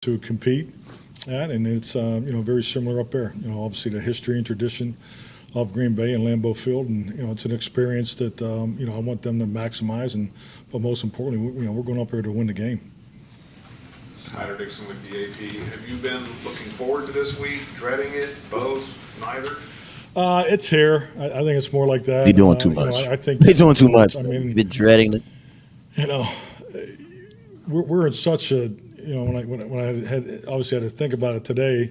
to compete at, and it's very similar up there. Obviously the history and tradition of Green Bay and Lambeau Field, and it's an experience that I want them to maximize, but most importantly, we're going up here to win the game. Snyder Dixon with the AP. Have you been looking forward to this week, dreading it, both, neither? It's here. I think it's more like that. They're doing too much. I think they're doing too much. I mean, been dreading it. We're in such a when I had obviously had to think about it today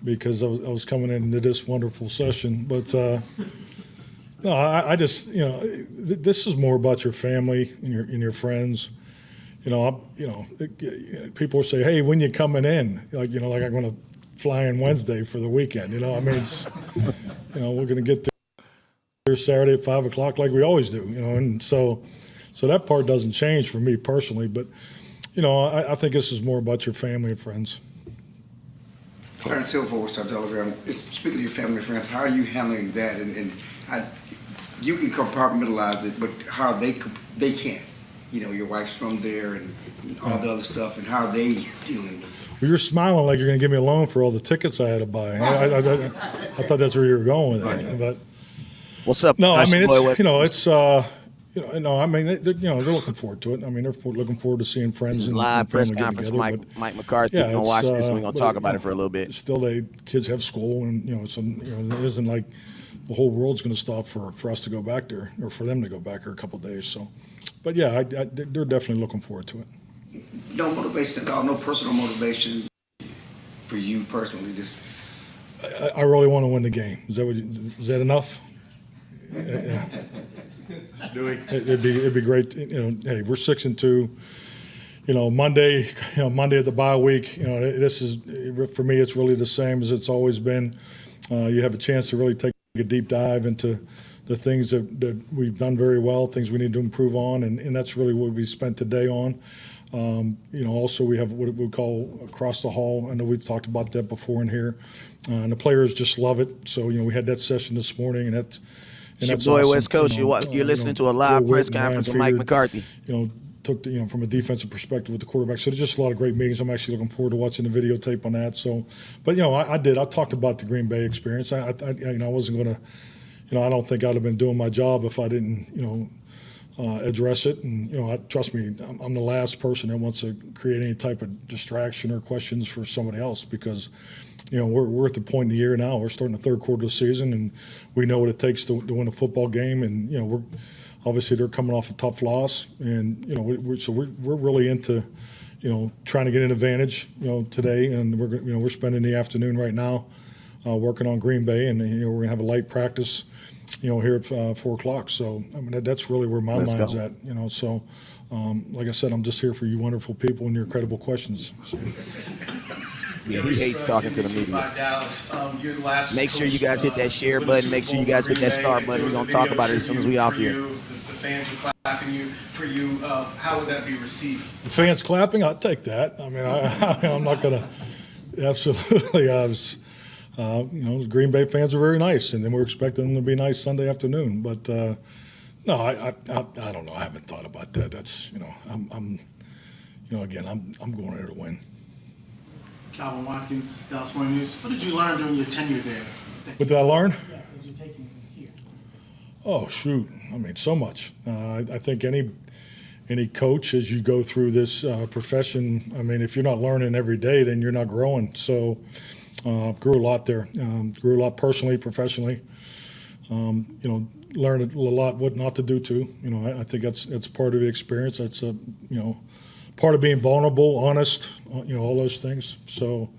because I was coming into this wonderful session, but no, I just this is more about your family and your friends. People say, "Hey, when you coming in?" Like I'm going to fly in Wednesday for the weekend. I mean, it's we're going to get there Saturday at 5 o'clock like we always do. And so that part doesn't change for me personally. But I think this is more about your family and friends. Clarence Hill for Star Telegram. Speaking of your family and friends, how are you handling that? And you can compartmentalize it, but how they can't. Your wife's from there and all the other stuff, and how they dealing with it. Well, you're smiling like you're going to give me a loan for all the tickets I had to buy. I thought that's where you were going with it. But what's up? No, I mean it's I mean they're looking forward to it. I mean they're looking forward to seeing friends. This is and live press together, conference. but, Mike McCarthy. Yeah, We're gonna watch this, and we're gonna talk about it for a little bit. Still, kids have school, and it isn't like the whole world's going to stop for us to go back there or for them to go back here a couple of days. So, but yeah, they're definitely looking forward to it. No motivation at all. No personal motivation for you personally. Just I really want to win the game. Is that enough? Yeah. It'd be great. Hey, we're 6-2. Monday at the bye week. This is for me. It's really the same as it's always been. You have a chance to really take a deep dive into the things that we've done very well, things we need to improve on, and that's really what we spent today on. Also we have what we call across the hall. I know we've talked about that before in here, and the players just love it. So we had that session this morning, and that's your boy awesome. West Coast. You're listening to a live press conference with Mike McCarthy. Took from a defensive perspective with the quarterback. So there's just a lot of great meetings. I'm actually looking forward to watching the videotape on that. So, but I talked about the Green Bay experience. I wasn't going to, I don't think I'd have been doing my job if I didn't, address it. And trust me, I'm the last person that wants to create any type of distraction or questions for somebody else because, we're at the point in the year now. We're starting the third quarter of the season, and we know what it takes to win a football game. And we're obviously they're coming off a tough loss, and we're really into trying to get an advantage today, and we're spending the afternoon right now working on Green Bay, and we're gonna have a light practice here at 4 o'clock. So I mean that's really where my mind's at. So like I said, I'm just here for you wonderful people and your incredible questions. So. Yeah, he hates talking to the media. Make sure you guys hit that share button. Make sure you guys hit that start button. We're going to talk about it as soon as we off here. The fans are clapping for you. How would that be received? The fans clapping? I'll take that. I mean, I'm not going to – absolutely. The Green Bay fans are very nice, and then we're expecting them to be nice Sunday afternoon. But, no, I don't know. I haven't thought about that. That's, I'm going there to win. Calvin Watkins, Dallas Morning News. What did you learn during your tenure there? What did I learn? Yeah, what did you take here? Oh, shoot. I mean, so much. I think any coach, as you go through this profession, I mean, if you're not learning every day, then you're not growing. So I've grew a lot there. Grew a lot personally, professionally. Learned a lot what not to do too. I think that's part of the experience. That's part of being vulnerable, honest, all those things. So,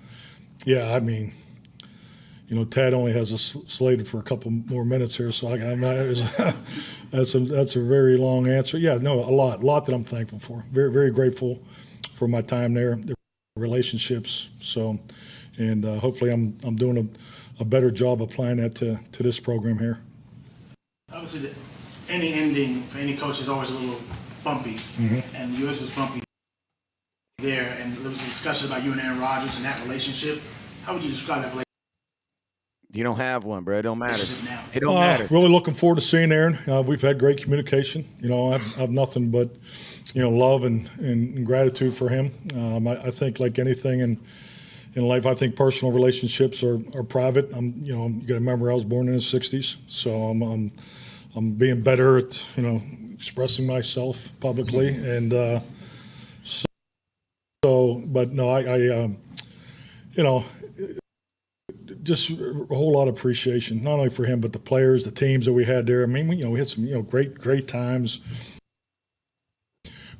yeah, I mean, Tad only has us slated for a couple more minutes here, so that's a very long answer. Yeah, no, a lot that I'm thankful for. Very, very grateful for my time there, the relationships. So, and hopefully I'm doing a better job applying that to this program here. Obviously, any ending for any coach is always a little bumpy, and yours was bumpy there, and there was a discussion about you and Aaron Rodgers and that relationship. How would you describe that relationship? You don't have one, bro. It don't matter. Now. It don't matter. Really looking forward to seeing Aaron. We've had great communication. I have nothing but, love and gratitude for him. I think like anything in life, I think personal relationships are private. You got to remember I was born in the '60s, so I'm being better at expressing myself publicly, and but no, I just a whole lot of appreciation, not only for him but the players, the teams that we had there. I mean, we had some great times,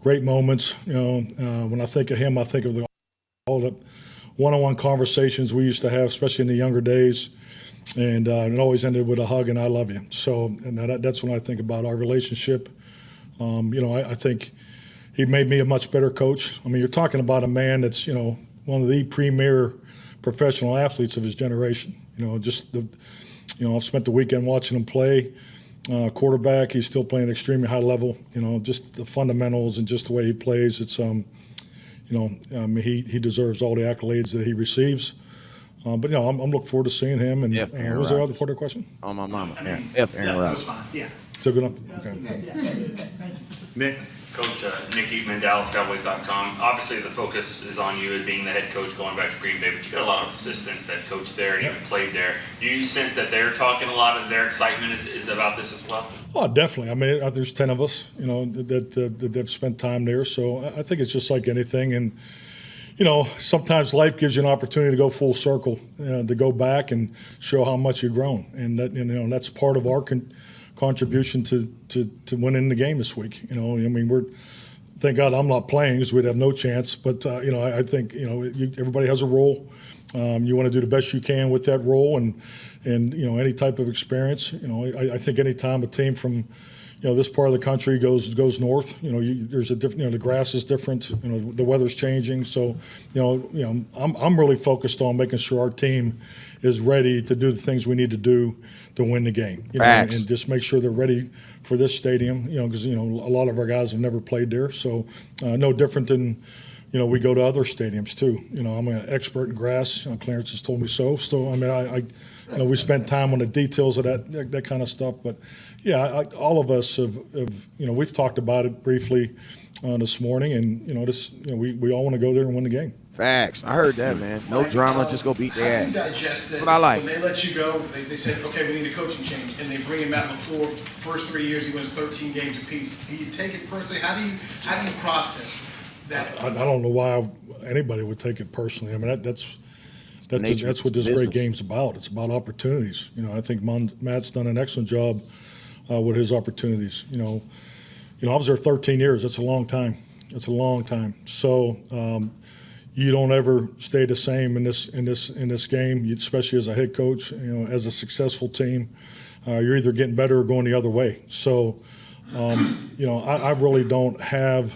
great moments. When I think of him, I think of all the one-on-one conversations we used to have, especially in the younger days, and it always ended with a hug and "I love you." So, and that's when I think about our relationship. I think he made me a much better coach. I mean, you're talking about a man that's one of the premier professional athletes of his generation. I've spent the weekend watching him play. Quarterback, he's still playing at extremely high level. Just the fundamentals and just the way he plays. It's he deserves all the accolades that he receives. But I'm looking forward to seeing him. And Aaron was there other Rodgers. part of the question? Oh, my mama. I mean, Aaron that Rodgers. was fine. Yeah. So good enough. Okay. Nick. Coach Nick Eatman, DallasCowboys.com. Obviously, the focus is on you as being the head coach going back to Green Bay, but you got a lot of assistants that coach there and even played there. Do you sense that they're talking a lot of their excitement is about this as well? Oh, definitely. I mean, there's 10 of us, that have spent time there. So I think it's just like anything. And, sometimes life gives you an opportunity to go full circle, to go back and show how much you've grown. And that's part of our contribution to winning the game this week. Thank God I'm not playing because we'd have no chance. But, I think, everybody has a role. You want to do the best you can with that role and any type of experience. I think any time a team from, this part of the country goes north, there's a different, the grass is different, the weather's changing. So, I'm really focused on making sure our team is ready to do the things we need to do to win the game. And just make sure they're ready for this stadium, because, a lot of our guys have never played there. So no different than, we go to other stadiums too. I'm an expert in grass. Clarence has told me so. So, I mean, we spent time on the details of that kind of stuff. But, yeah, all of us have we've talked about it briefly this morning. And, we all want to go there and win the game. Facts. I heard that, man. No drama. Just go beat their How do you ass. digest that? What I like. When they let you go, they said, okay, we need a coaching change, and they bring him out on the floor. First 3 years, he wins 13 games apiece. Do you take it personally? How do you process that? I don't know why anybody would take it personally. I mean, that's what this business. great game's about. It's about opportunities. I think Matt's done an excellent job with his opportunities. I was there 13 years. That's a long time. It's a long time. So you don't ever stay the same in this game, especially as a head coach. As a successful team, you're either getting better or going the other way. So I really don't have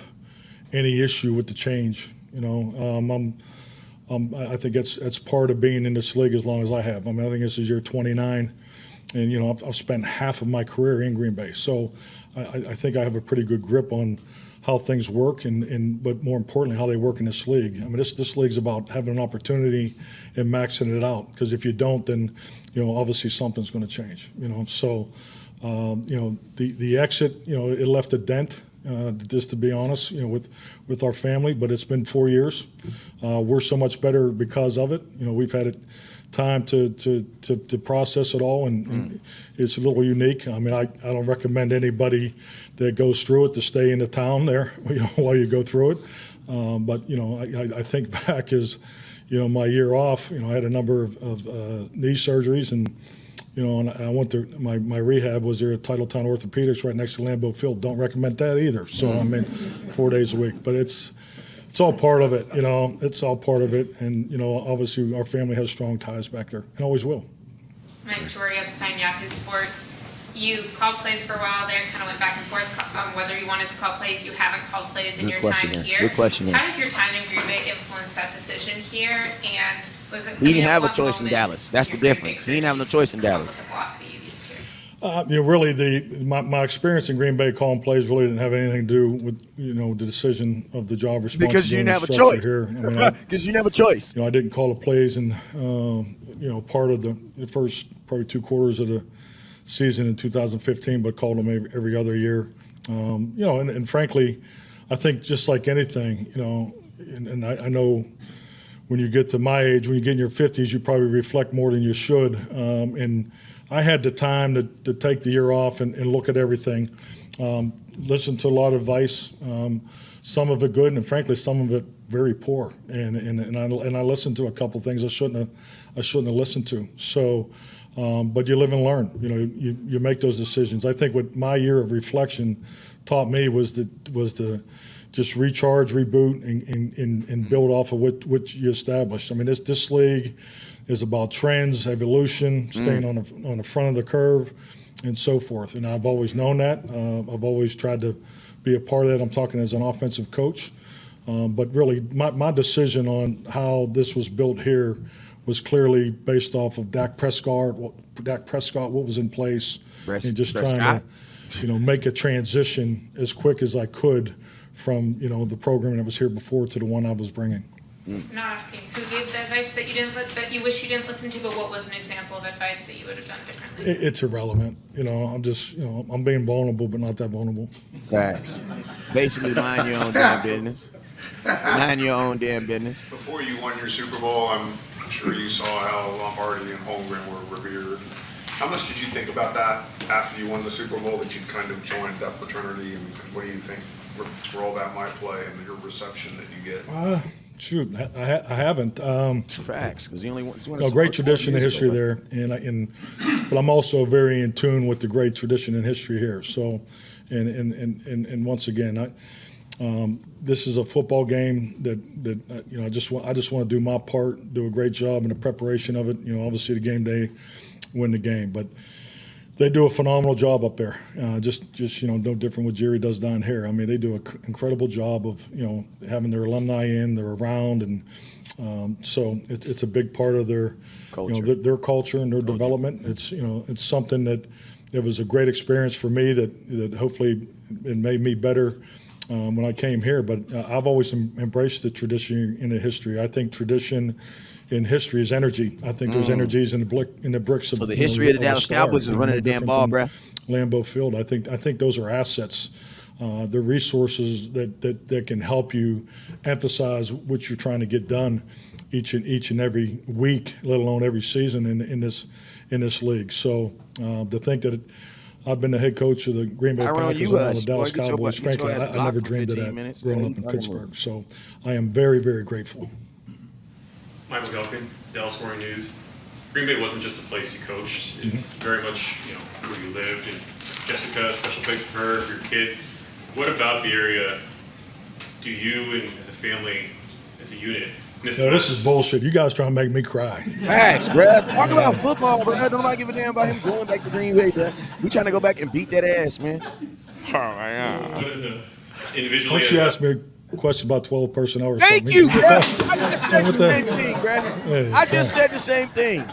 any issue with the change. I think it's part of being in this league as long as I have. I mean, I think this is year 29, and I've spent half of my career in Green Bay. So I think I have a pretty good grip on how things work, but more importantly, how they work in this league. I mean, this league's about having an opportunity and maxing it out. Because if you don't, then obviously something's going to change. So the exit, it left a dent. Just to be honest, with our family, but it's been 4 years. We're so much better because of it. We've had time to process it all, and it's a little unique. I mean, I don't recommend anybody that goes through it to stay in the town there, while you go through it. But I think back as my year off. I had a number of knee surgeries, and and I went to my rehab was there at Titletown Orthopedics right next to Lambeau Field. Don't recommend that either. So I mean, 4 days a week, but it's all part of it. It's all part of it, and obviously our family has strong ties back there and always will. Victoria Epstein, Yahoo Sports. You called plays for a while there, kind of went back and forth on whether you wanted to call plays. You haven't called plays in your time here. Good question. How did your time in Green Bay influence that decision here? And was it? He didn't have a choice in Dallas. That's the difference. He didn't have no choice in Dallas. The philosophy you used here. Really, my experience in Green Bay calling plays really didn't have anything to do with the decision of the job responsibility. Because you didn't have a structure choice. here. I mean, Because you didn't have a choice. I didn't call the plays in part of the first probably 2 quarters of the season in 2015, but called them every other year. And frankly, I think just like anything, and I know when you get to my age, when you get in your 50s, you probably reflect more than you should. And I had the time to take the year off and look at everything, listen to a lot of advice, some of it good, and frankly, some of it very poor. And I listened to a couple things I shouldn't have listened to. So, but you live and learn. You make those decisions. I think what my year of reflection taught me was to just recharge, reboot, and build off of what you established. I mean, this league is about trends, evolution, staying on the front of the curve, and so forth. And I've always known that. I've always tried to be a part of that. I'm talking as an offensive coach. But really, my decision on how this was built here was clearly based off of Dak Prescott, what was in place, and just trying to, make a transition as quick as I could from, the program that was here before to the one I was bringing. I'm not asking who gave the advice that you wish you didn't listen to, but what was an example of advice that you would have done differently? It's irrelevant. I'm just, I'm being vulnerable, but not that vulnerable. Facts. Basically, mind your own damn business. Mind your own damn business. Before you won your Super Bowl, I'm sure you saw how Lombardi and Holmgren were revered. How much did you think about that after you won the Super Bowl, that you'd kind of joined that fraternity, and what do you think role that might play in your reception that you get? Shoot, I haven't. Facts, because he only won. Great tradition and history there, but I'm also very in tune with the great tradition and history here. So, and once again, this is a football game that I just want to do my part, do a great job in the preparation of it. Obviously the game day, win the game, but they do a phenomenal job up there. Just no different what Jerry does down here. I mean, they do an incredible job of having their alumni in, they're around, and so it's a big part of their culture, their culture and their development. It's something that it was a great experience for me that hopefully it made me better when I came here. But I've always embraced the tradition in the history. I think tradition in history is energy. I think there's energies in the bricks of. So the history of the Dallas Cowboys is running the damn ball, bruh. Lambeau Field. I think those are assets. They're resources that can help you emphasize what you're trying to get done each and every week, let alone every season in this league. So to think that I've been the head coach of the Green Bay Packers and the Dallas Cowboys, frankly, I never dreamed of that growing up in Pittsburgh. So I am very, very grateful. Michael Gelkin, Dallas Morning News. Green Bay wasn't just a place you coached. It's very much, where you lived. And Jessica, a special place for her, for your kids. What about the area do you and as a family, as a unit, miss? No, this is bullshit. You guys trying to make me cry. Facts, bruh. Talk about football, bruh. Don't nobody give a damn about him going back to Green Bay, bruh. We trying to go back and beat that ass, man. What is individually? Why don't you ask me a question about 12 personnel or Thank something? you, bruh. I just said the same thing, bruh. I just said the same thing.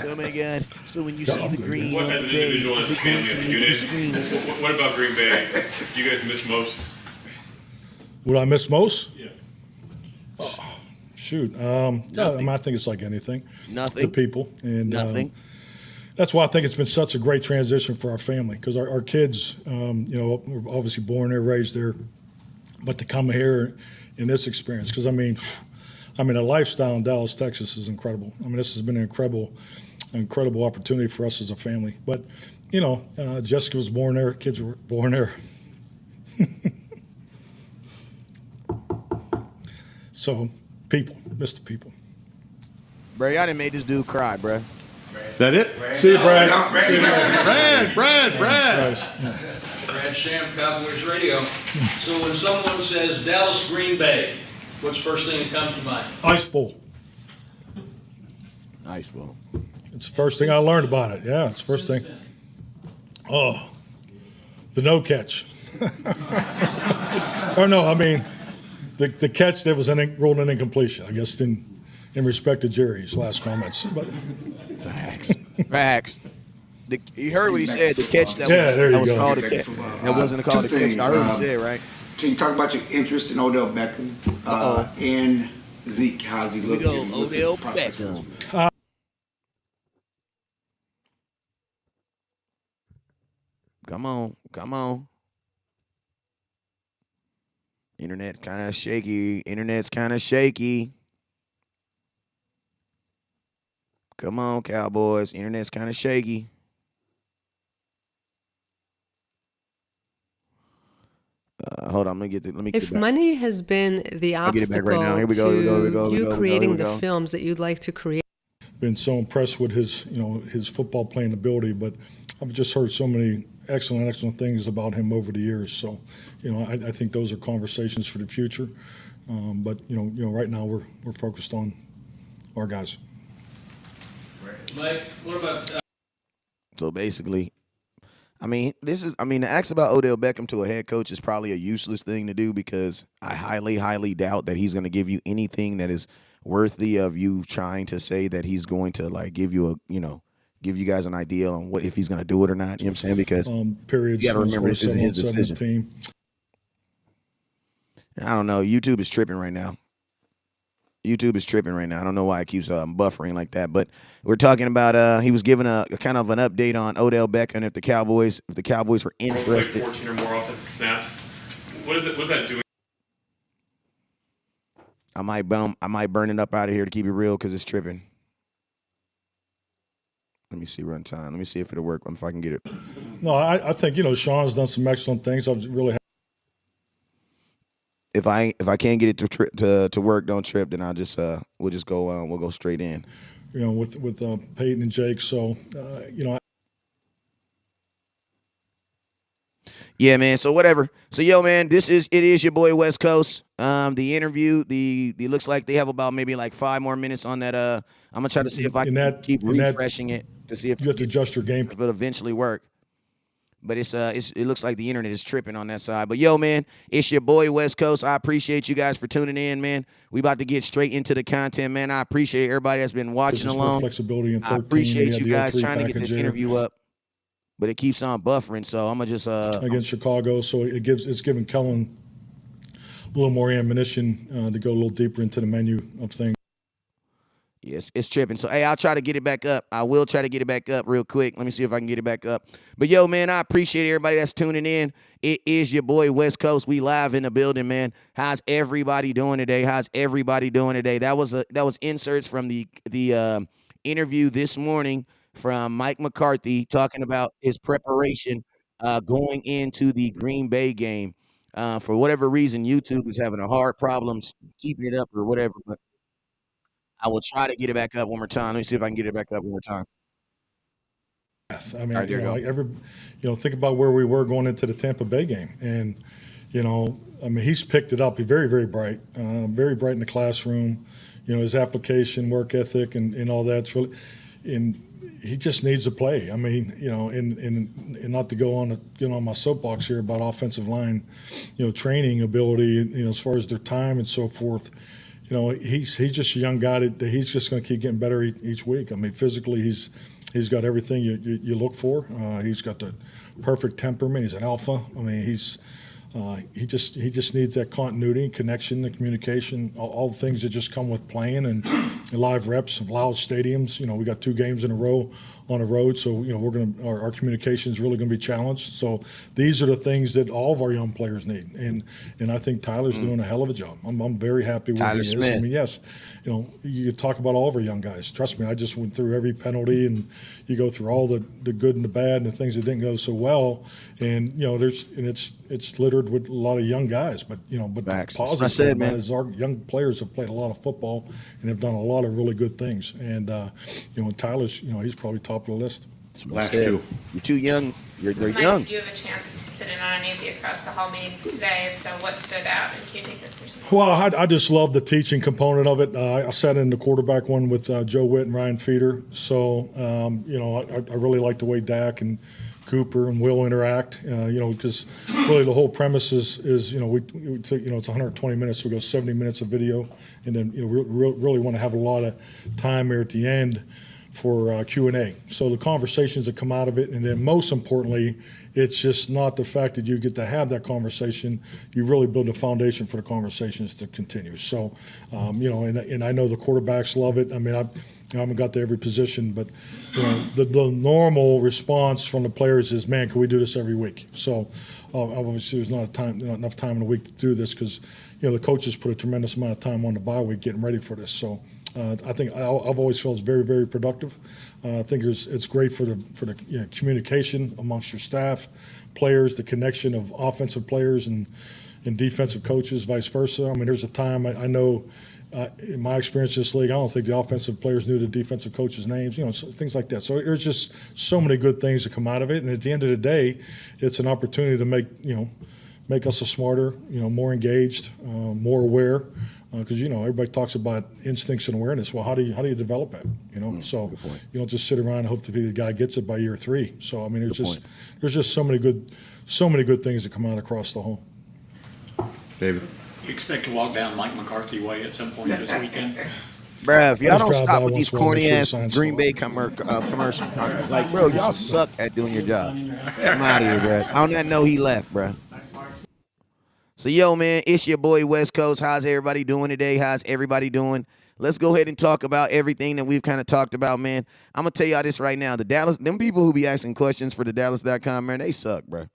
Oh my God. So when you see the green What, on as the an day, individual, as a family, as a unit, what about Green Bay do you guys miss most? What I miss most? Yeah. Shoot. I think it's like anything. Nothing. The people. And Nothing. that's why I think it's been such a great transition for our family, because our kids, were obviously born there, raised there, but to come here in this experience, because I mean, the lifestyle in Dallas, Texas is incredible. I mean, this has been an incredible opportunity for us as a family. But, Jessica was born there, kids were born there. So, miss the people. Bro, y'all done made this dude cry, bro. That it? See you, Brad. Brad. Brad Sham, Cowboys Radio. So when someone says Dallas Green Bay, what's the first thing that comes to mind? Ice Bowl. Nice, bro. It's the first thing I learned about it. Yeah, it's the first thing. Oh, the no catch. Or no, I mean, the catch that was ruled an incompletion, I guess, in respect to Jerry's last comments. But Facts. You heard what he said. The catch that Yeah, there you that was go. called a catch. That wasn't called a Two catch. things, I heard what he said, right? Can you talk about your interest in Odell Beckham and Zeke? How's he Here we looking? go, What's his Odell prospects? Beckham. Come on. Internet's kind of shaky. Come on, Cowboys. Internet's kind of shaky. Hold on, let me get it If back. money has been the I'll get it back right now. obstacle Here we go, here we go, here we to go, here we you go, here we creating go. the films that you'd like to create, Been so impressed with his, his football playing ability, but I've just heard so many excellent things about him over the years. So, I think those are conversations for the future. But right now we're focused on our guys. Mike, what about So basically, to ask about Odell Beckham to a head coach is probably a useless thing to do because I highly doubt that he's going to give you anything that is worthy of you trying to say that he's going to give you give you guys an idea on if he's going to do it or not. You know what I'm saying? Because Periods. you got to remember this isn't his 7-on-7 decision. Team. I don't know. YouTube is tripping right now. I don't know why it keeps buffering like that, but we're talking about he was giving a kind of an update on Odell Beckham if the Cowboys were Like interested. 14 or more offensive snaps. What's that doing? I might burn it up out of here to keep it real because it's tripping. Let me see runtime. Let me see if it'll work. If I can get it. No, I think Sean's done some excellent things. I've really. If I can't get it to work, don't trip. Then I'll just we'll just go we'll go straight in. With Peyton and Jake. So Yeah, man. So whatever. So man, it is your boy West Coast. The interview, the looks like they have about maybe like 5 more minutes on that. I'm gonna try to see if I can keep refreshing it to see if you have to adjust your game. if it'll eventually work. But it looks like the internet is tripping on that side. But man, it's your boy West Coast. I appreciate you guys for tuning in, man. We about to get straight into the content, man. I appreciate everybody that's been watching There's more along. flexibility in 13. I appreciate and you the guys 03 trying to get this package there interview up, but it keeps on buffering. So I'm gonna just against Chicago. So it's giving Kellen a little more ammunition to go a little deeper into the menu of things. Yes, it's tripping. So, hey, I'll try to get it back up. I will try to get it back up real quick. Let me see if I can get it back up. But, man, I appreciate everybody that's tuning in. It is your boy, West Coast. We live in the building, man. How's everybody doing today? That was inserts from the interview this morning from Mike McCarthy talking about his preparation going into the Green Bay game. For whatever reason, YouTube is having a hard problem keeping it up or whatever, but I will try to get it back up one more time. Let me see if I can get it back up one more time. I mean, Right, there you go. think about where we were going into the Tampa Bay game, and he's picked it up. He's very, very bright in the classroom. His application, work ethic, and all that's really, and he just needs to play. I mean, and not to go on my soapbox here about offensive line, training ability, as far as their time and so forth. He's just a young guy that he's just going to keep getting better each week. I mean, physically, he's got everything you look for. He's got the perfect temperament. He's an alpha. I mean, he just needs that continuity, connection, and communication, all the things that just come with playing and live reps, loud stadiums. We got 2 games in a row on the road, so our communication is really going to be challenged. So these are the things that all of our young players need, and I think Tyler's doing a hell of a job. I'm very happy with Tyler who he Smith. is. I mean, yes, you talk about all of our young guys. Trust me, I just went through every penalty, and you go through all the good and the bad and the things that didn't go so well, and it's littered with a lot of young guys, but Facts. the That's what I positive said, about man. it is our young players have played a lot of football and have done a lot of really good things. And Tyler's, he's probably top of the list. That's what I said. You're too young. You're Mike, young. did you have a chance to sit in on any of the across the hall meetings today? If so, what stood out? And can you take us through some? Well, I just love the teaching component of it. I sat in the quarterback one with Joe Witt and Ryan Feeder. So, I really like the way Dak and Cooper and Will interact, because really the whole premise is we take, it's 120 minutes, so we go 70 minutes of video, and then we really want to have a lot of time here at the end Q&A. So the conversations that come out of it, and then most importantly, it's just not the fact that you get to have that conversation. You really build a foundation for the conversations to continue. So, and I know the quarterbacks love it. I mean, I haven't got to every position, but the normal response from the players is, "Man, can we do this every week?" So, obviously, there's not enough time in the week to do this because the coaches put a tremendous amount of time on the bye week getting ready for this. So. I think I've always felt it's very, very productive. I think it's great for the communication amongst your staff, players, the connection of offensive players and defensive coaches, vice versa. I mean, there's a time I know in my experience in this league, I don't think the offensive players knew the defensive coaches' names, things like that. So there's just so many good things that come out of it. And at the end of the day, it's an opportunity to make us a smarter, more engaged, more aware. Because everybody talks about instincts and awareness. Well, how do you develop that? So you don't just sit around and hope to be the guy gets it by year 3. So I mean, there's just so many good things that come out across the whole. David, You expect to walk down Mike McCarthy way at some point this weekend? Bruh, if y'all just don't drive stop by with once these in a while, make corny sure ass the sign's Green still Bay commercial, like, bro, y'all suck at doing your job. I'm out of here, bro. On that note, he left, bro. So, yo, man, it's your boy West Coast. How's everybody doing today? How's everybody doing? Let's go ahead and talk about everything that we've kind of talked about, man. I'm going to tell y'all this right now. Them people who be asking questions for the Dallas.com, man, they suck, bro.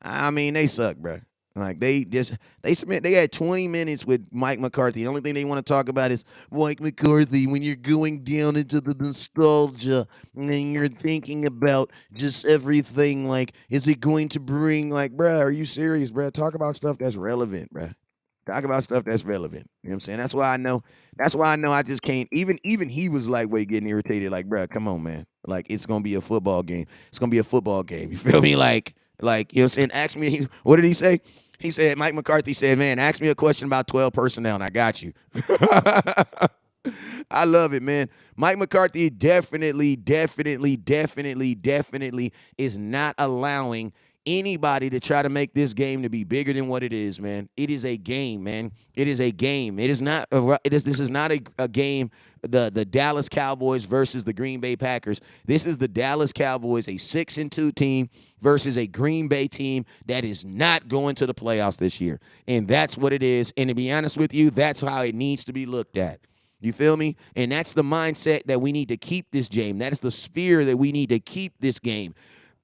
I mean, they suck, bro. Like, they had 20 minutes with Mike McCarthy. The only thing they want to talk about is Mike McCarthy when you're going down into the nostalgia and you're thinking about just everything. Like, is it going to bring, like, bro, are you serious, bro? Talk about stuff that's relevant, bro. Talk about stuff that's relevant. You know what I'm saying? That's why I know I just can't. Even he was like, wait, getting irritated. Like, bro, come on, man. Like, it's going to be a football game. It's going to be a football game. You feel me? Like, you know what I'm saying? Ask me, what did he say? He said, Mike McCarthy said, man, ask me a question about 12 personnel, and I got you. I love it, man. Mike McCarthy definitely is not allowing anybody to try to make this game to be bigger than what it is, man. It is a game, man. It is a game. It is not. This is not a game. The Dallas Cowboys versus the Green Bay Packers. This is the Dallas Cowboys, a 6-2 team versus a Green Bay team that is not going to the playoffs this year, and that's what it is. And to be honest with you, that's how it needs to be looked at. You feel me? And that's the mindset that we need to keep this game. That is the sphere that we need to keep this game.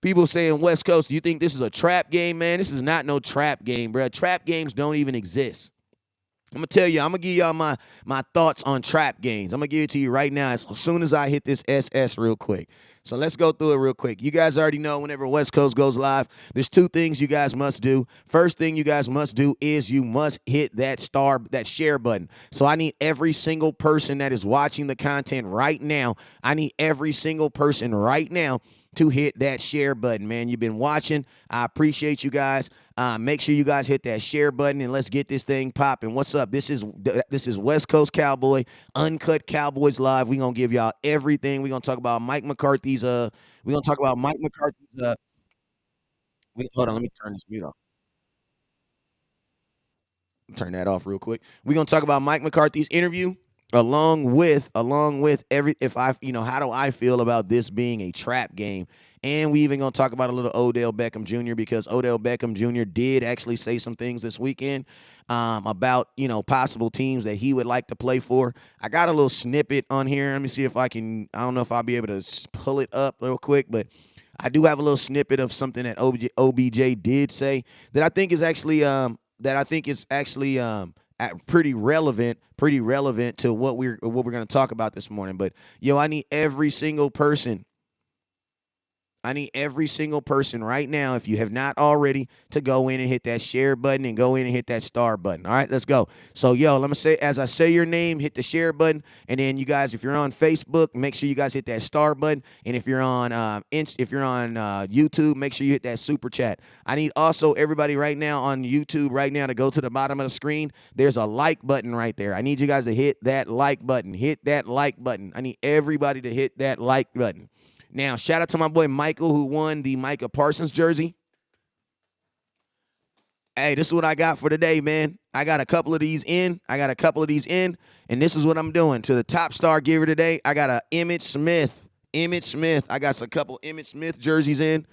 People saying, West Coast, do you think this is a trap game, man? This is not no trap game, bro. Trap games don't even exist. I'm going to tell you, I'm going to give y'all my thoughts on trap games. I'm going to give it to you right now as soon as I hit this SS real quick. So let's go through it real quick. You guys already know whenever West Coast goes live, there's 2 things you guys must do. First thing you guys must do is you must hit that share button. So I need every single person that is watching the content right now. I need every single person right now to hit that share button, man. You've been watching. I appreciate you guys. Make sure you guys hit that share button and let's get this thing popping. What's up? This is West Coast Cowboy, Uncut Cowboys Live. We're going to give y'all everything. We're going to talk about Mike McCarthy's hold on, let me turn this mute off. Turn that off real quick. We're going to talk about Mike McCarthy's interview along with how do I feel about this being a trap game. And we even going to talk about a little Odell Beckham Jr. because Odell Beckham Jr. did actually say some things this weekend about, possible teams that he would like to play for. I got a little snippet on here. Let me see if I don't know if I'll be able to pull it up real quick, but I do have a little snippet of something that OBJ did say that I think is actually pretty relevant to what we're going to talk about this morning. But I need every single person right now, if you have not already, to go in and hit that share button and go in and hit that star button. All right, let's go. So, let me say, as I say your name, hit the share button. And then you guys, if you're on Facebook, make sure you guys hit that star button. And if you're on YouTube, make sure you hit that super chat. I need also everybody right now on YouTube right now to go to the bottom of the screen. There's a like button right there. I need you guys to hit that like button. Hit that like button. I need everybody to hit that like button. Now, shout out to my boy Michael who won the Micah Parsons jersey. Hey, this is what I got for today, man. I got a couple of these in. And this is what I'm doing. To the top star giver today, I got a Emmitt Smith. I got a couple Emmitt Smith jerseys in.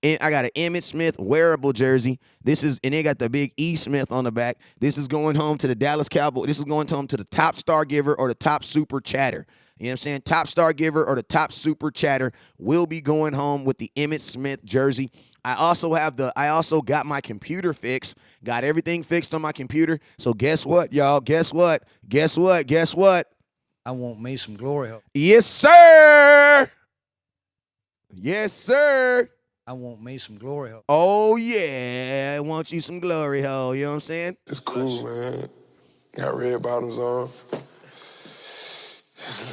And I got an Emmitt Smith wearable jersey. And they got the big E Smith on the back. This is going home to the Dallas Cowboys. This is going home to the top star giver or the top super chatter. You know what I'm saying? Top star giver or the top super chatter will be going home with the Emmitt Smith jersey. I also got my computer fixed. Got everything fixed on my computer. So guess what, y'all? Guess what? I want me some glory hole. Yes, sir. I want me some glory hole. Oh, yeah. I want you some glory hole. You know what I'm saying? It's cool, man. Got red bottoms on.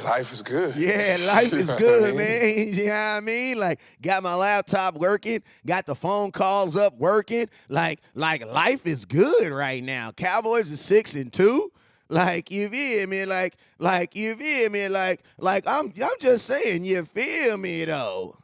Life is good. Yeah, life is good, man. You know what I mean? Like, got my laptop working, got the phone calls up working. Like life is good right now. Cowboys are 6-2. Like, you feel me? Like you feel me? Like I'm just saying, you feel me though?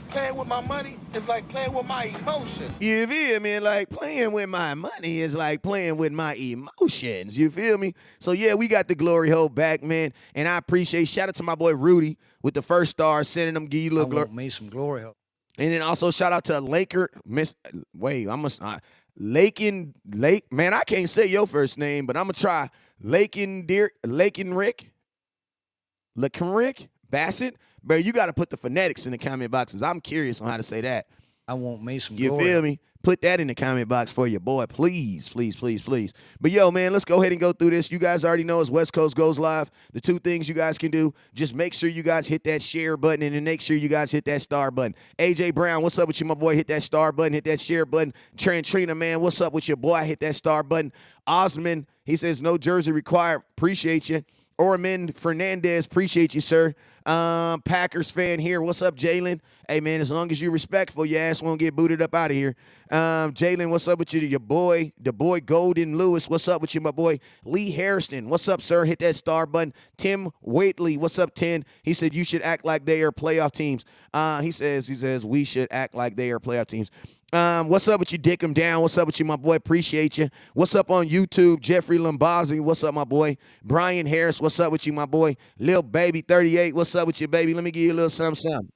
Playing with my money is like playing with my emotions. You feel me? Like playing with my money is like playing with my emotions. You feel me? So yeah, we got the glory hole back, man. And I appreciate, shout out to my boy Rudy with the first star, sending them, give you a little glory. I want me some glory hole. And then also shout out to Lake, man, I can't say your first name, but I'm gonna try Rick Bassett. Bro, you got to put the phonetics in the comment boxes. I'm curious on how to say that. I want me some glory. You feel me? Put that in the comment box for your boy, please. But yo, man, let's go ahead and go through this. You guys already know as West Coast goes live, the two things you guys can do, just make sure you guys hit that share button and then make sure you guys hit that star button. AJ Brown, what's up with you, my boy? Hit that star button, hit that share button. Trina, man, what's up with your boy? Hit that star button. Osman, he says no jersey required. Appreciate you. Orman Fernandez, appreciate you, sir. Packers fan here. What's up, Jalen? Hey, man, as long as you're respectful, your ass won't get booted up out of here. Jalen, what's up with you? Your boy, the boy Golden Lewis. What's up with you, my boy? Lee Harrison, what's up, sir? Hit that star button. Tim Waitley, what's up, 10? He said you should act like they are playoff teams. He says we should act like they are playoff teams. What's up with you, Dick 'em down? What's up with you, my boy? Appreciate you. What's up on YouTube? Jeffrey Lombazzi, what's up, my boy? Brian Harris, what's up with you, my boy? Lil Baby 38, what's up with you, baby? Let me give you a little something.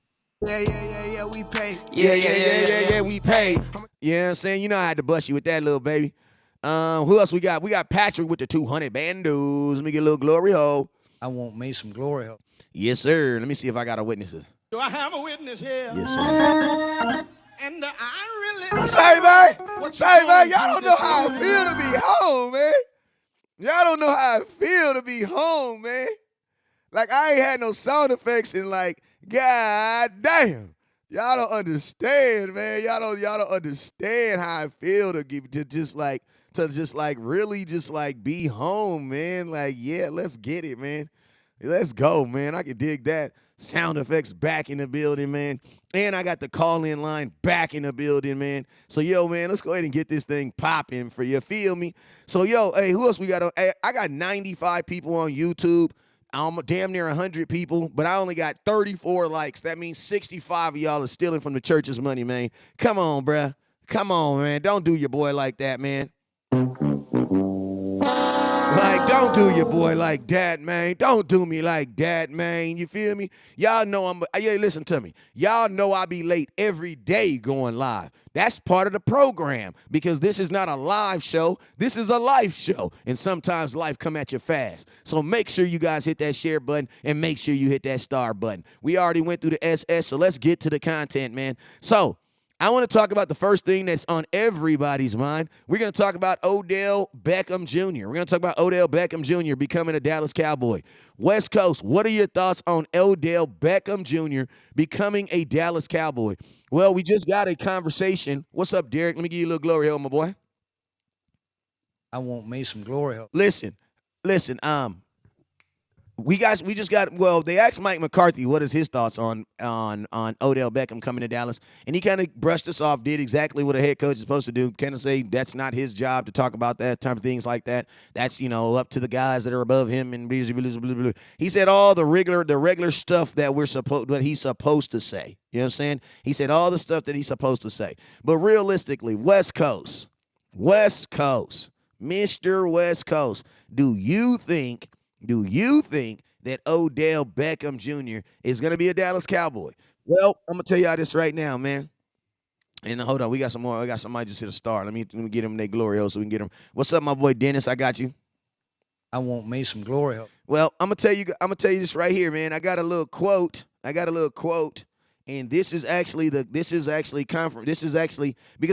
Yeah, we pay. Yeah, we pay. You know what I'm saying? You know I had to bust you with that, little baby. Who else we got? We got Patrick with the 200 bandos. Let me get a little glory hole. I want me some glory hole. Yes, sir. Let me see if I got a witness. Do I have a witness here? Yes, sir. And I really... Say, man, y'all don't know how I feel to be home, man. Y'all don't know how I feel to be home, man. Like, I ain't had no sound effects in, like, God damn. Y'all don't understand, man. Y'all don't understand how I feel to just really be home, man. Like, yeah, let's get it, man. Let's go, man. I can dig that. Sound effects back in the building, man. And I got the call-in line back in the building, man. So, yo, man, let's go ahead and get this thing popping for you. Feel me? So, yo, hey, who else we got on? Hey, I got 95 people on YouTube. I'm damn near 100 people, but I only got 34 likes. That means 65 of y'all are stealing from the church's money, man. Come on, bruh. Come on, man. Don't do your boy like that, man. Like, don't do your boy like that, man. Don't do me like that, man. You feel me? Y'all know listen to me. Y'all know I be late every day going live. That's part of the program because this is not a live show. This is a life show. And sometimes life come at you fast. So make sure you guys hit that share button and make sure you hit that star button. We already went through the SS, so let's get to the content, man. So I want to talk about the first thing that's on everybody's mind. We're going to talk about Odell Beckham Jr. We're going to talk about Odell Beckham Jr. becoming a Dallas Cowboy. West Coast, what are your thoughts on Odell Beckham Jr. becoming a Dallas Cowboy? Well, we just got a conversation. What's up, Derek? Let me give you a little glory hole, my boy. I want me some glory hole. Listen. They asked Mike McCarthy what is his thoughts on Odell Beckham coming to Dallas, and he kind of brushed us off, did exactly what a head coach is supposed to do, kind of say that's not his job to talk about that type of things like that. That's, up to the guys that are above him, and blah, blah, blah, blah. He said all the regular stuff that he's supposed to say. You know what I'm saying? He said all the stuff that he's supposed to say. But realistically, West Coast, West Coast, Mr. West Coast, do you think that Odell Beckham Jr. is going to be a Dallas Cowboy? Well, I'm going to tell y'all this right now, man. And hold on, we got some more. I got somebody just hit a star. Let me get them their glory hole so we can get them. What's up, my boy Dennis? I got you. I want me some glory hole. Well, I'm gonna tell you this right here, man. I got a little quote, and this is actually because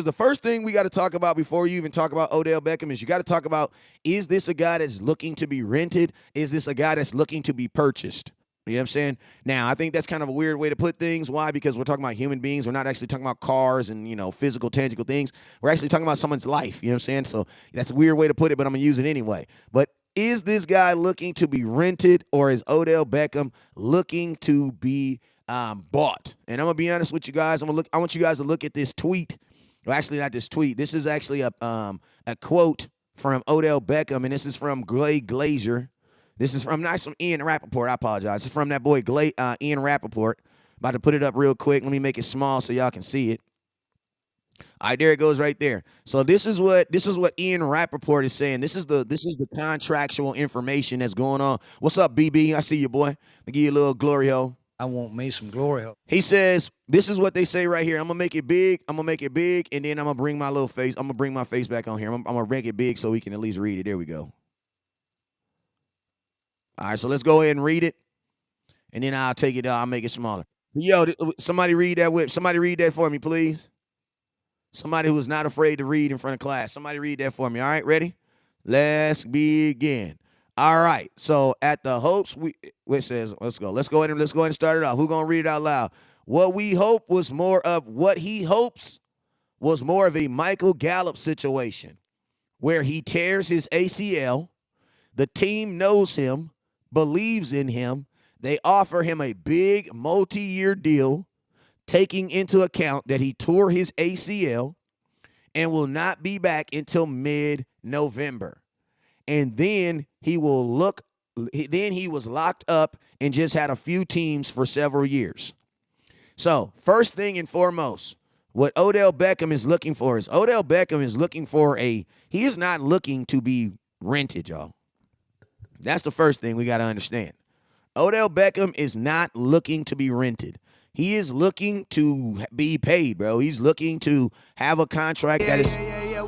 the first thing we got to talk about before you even talk about Odell Beckham is you got to talk about, is this a guy that's looking to be rented? Is this a guy that's looking to be purchased? You know what I'm saying? Now, I think that's kind of a weird way to put things. Why? Because we're talking about human beings. We're not actually talking about cars and, physical, tangible things. We're actually talking about someone's life. You know what I'm saying? So that's a weird way to put it, but I'm going to use it anyway. But is this guy looking to be rented, or is Odell Beckham looking to be bought? And I'm going to be honest with you guys. I want you guys to look at this tweet. Well, actually, not this tweet. This is actually a quote from Odell Beckham, and this is from Glazier. This is from Ian Rappaport. I apologize. It's from that boy Ian Rappaport. About to put it up real quick. Let me make it small so y'all can see it. All right, there it goes right there. So this is what Ian Rappaport is saying. This is the contractual information that's going on. What's up, BB? I see you, boy. I'll give you a little glory hole. I want me some glory hole. He says, this is what they say right here. I'm gonna make it big, and then I'm gonna bring my little face. I'm gonna bring my face back on here. I'm gonna make it big so we can at least read it. There we go. All right, so let's go ahead and read it, and then I'll take it. I'll make it smaller. Yo, somebody read that. Somebody read that for me, please. Somebody who is not afraid to read in front of class. Somebody read that for me. All right, ready? Let's begin. All right. So at the hopes, it says, let's go ahead and start it off. Who's gonna read it out loud? What he hopes was more of a Michael Gallup situation, where he tears his ACL. The team knows him, believes in him. They offer him a big multi-year deal, taking into account that he tore his ACL and will not be back until mid-November. And then he was locked up and just had a few teams for several years. So first thing and foremost, what Odell Beckham is looking for is he is not looking to be rented, y'all. That's the first thing we got to understand. Odell Beckham is not looking to be rented. He is looking to be paid, bro. He's looking to have a contract that is...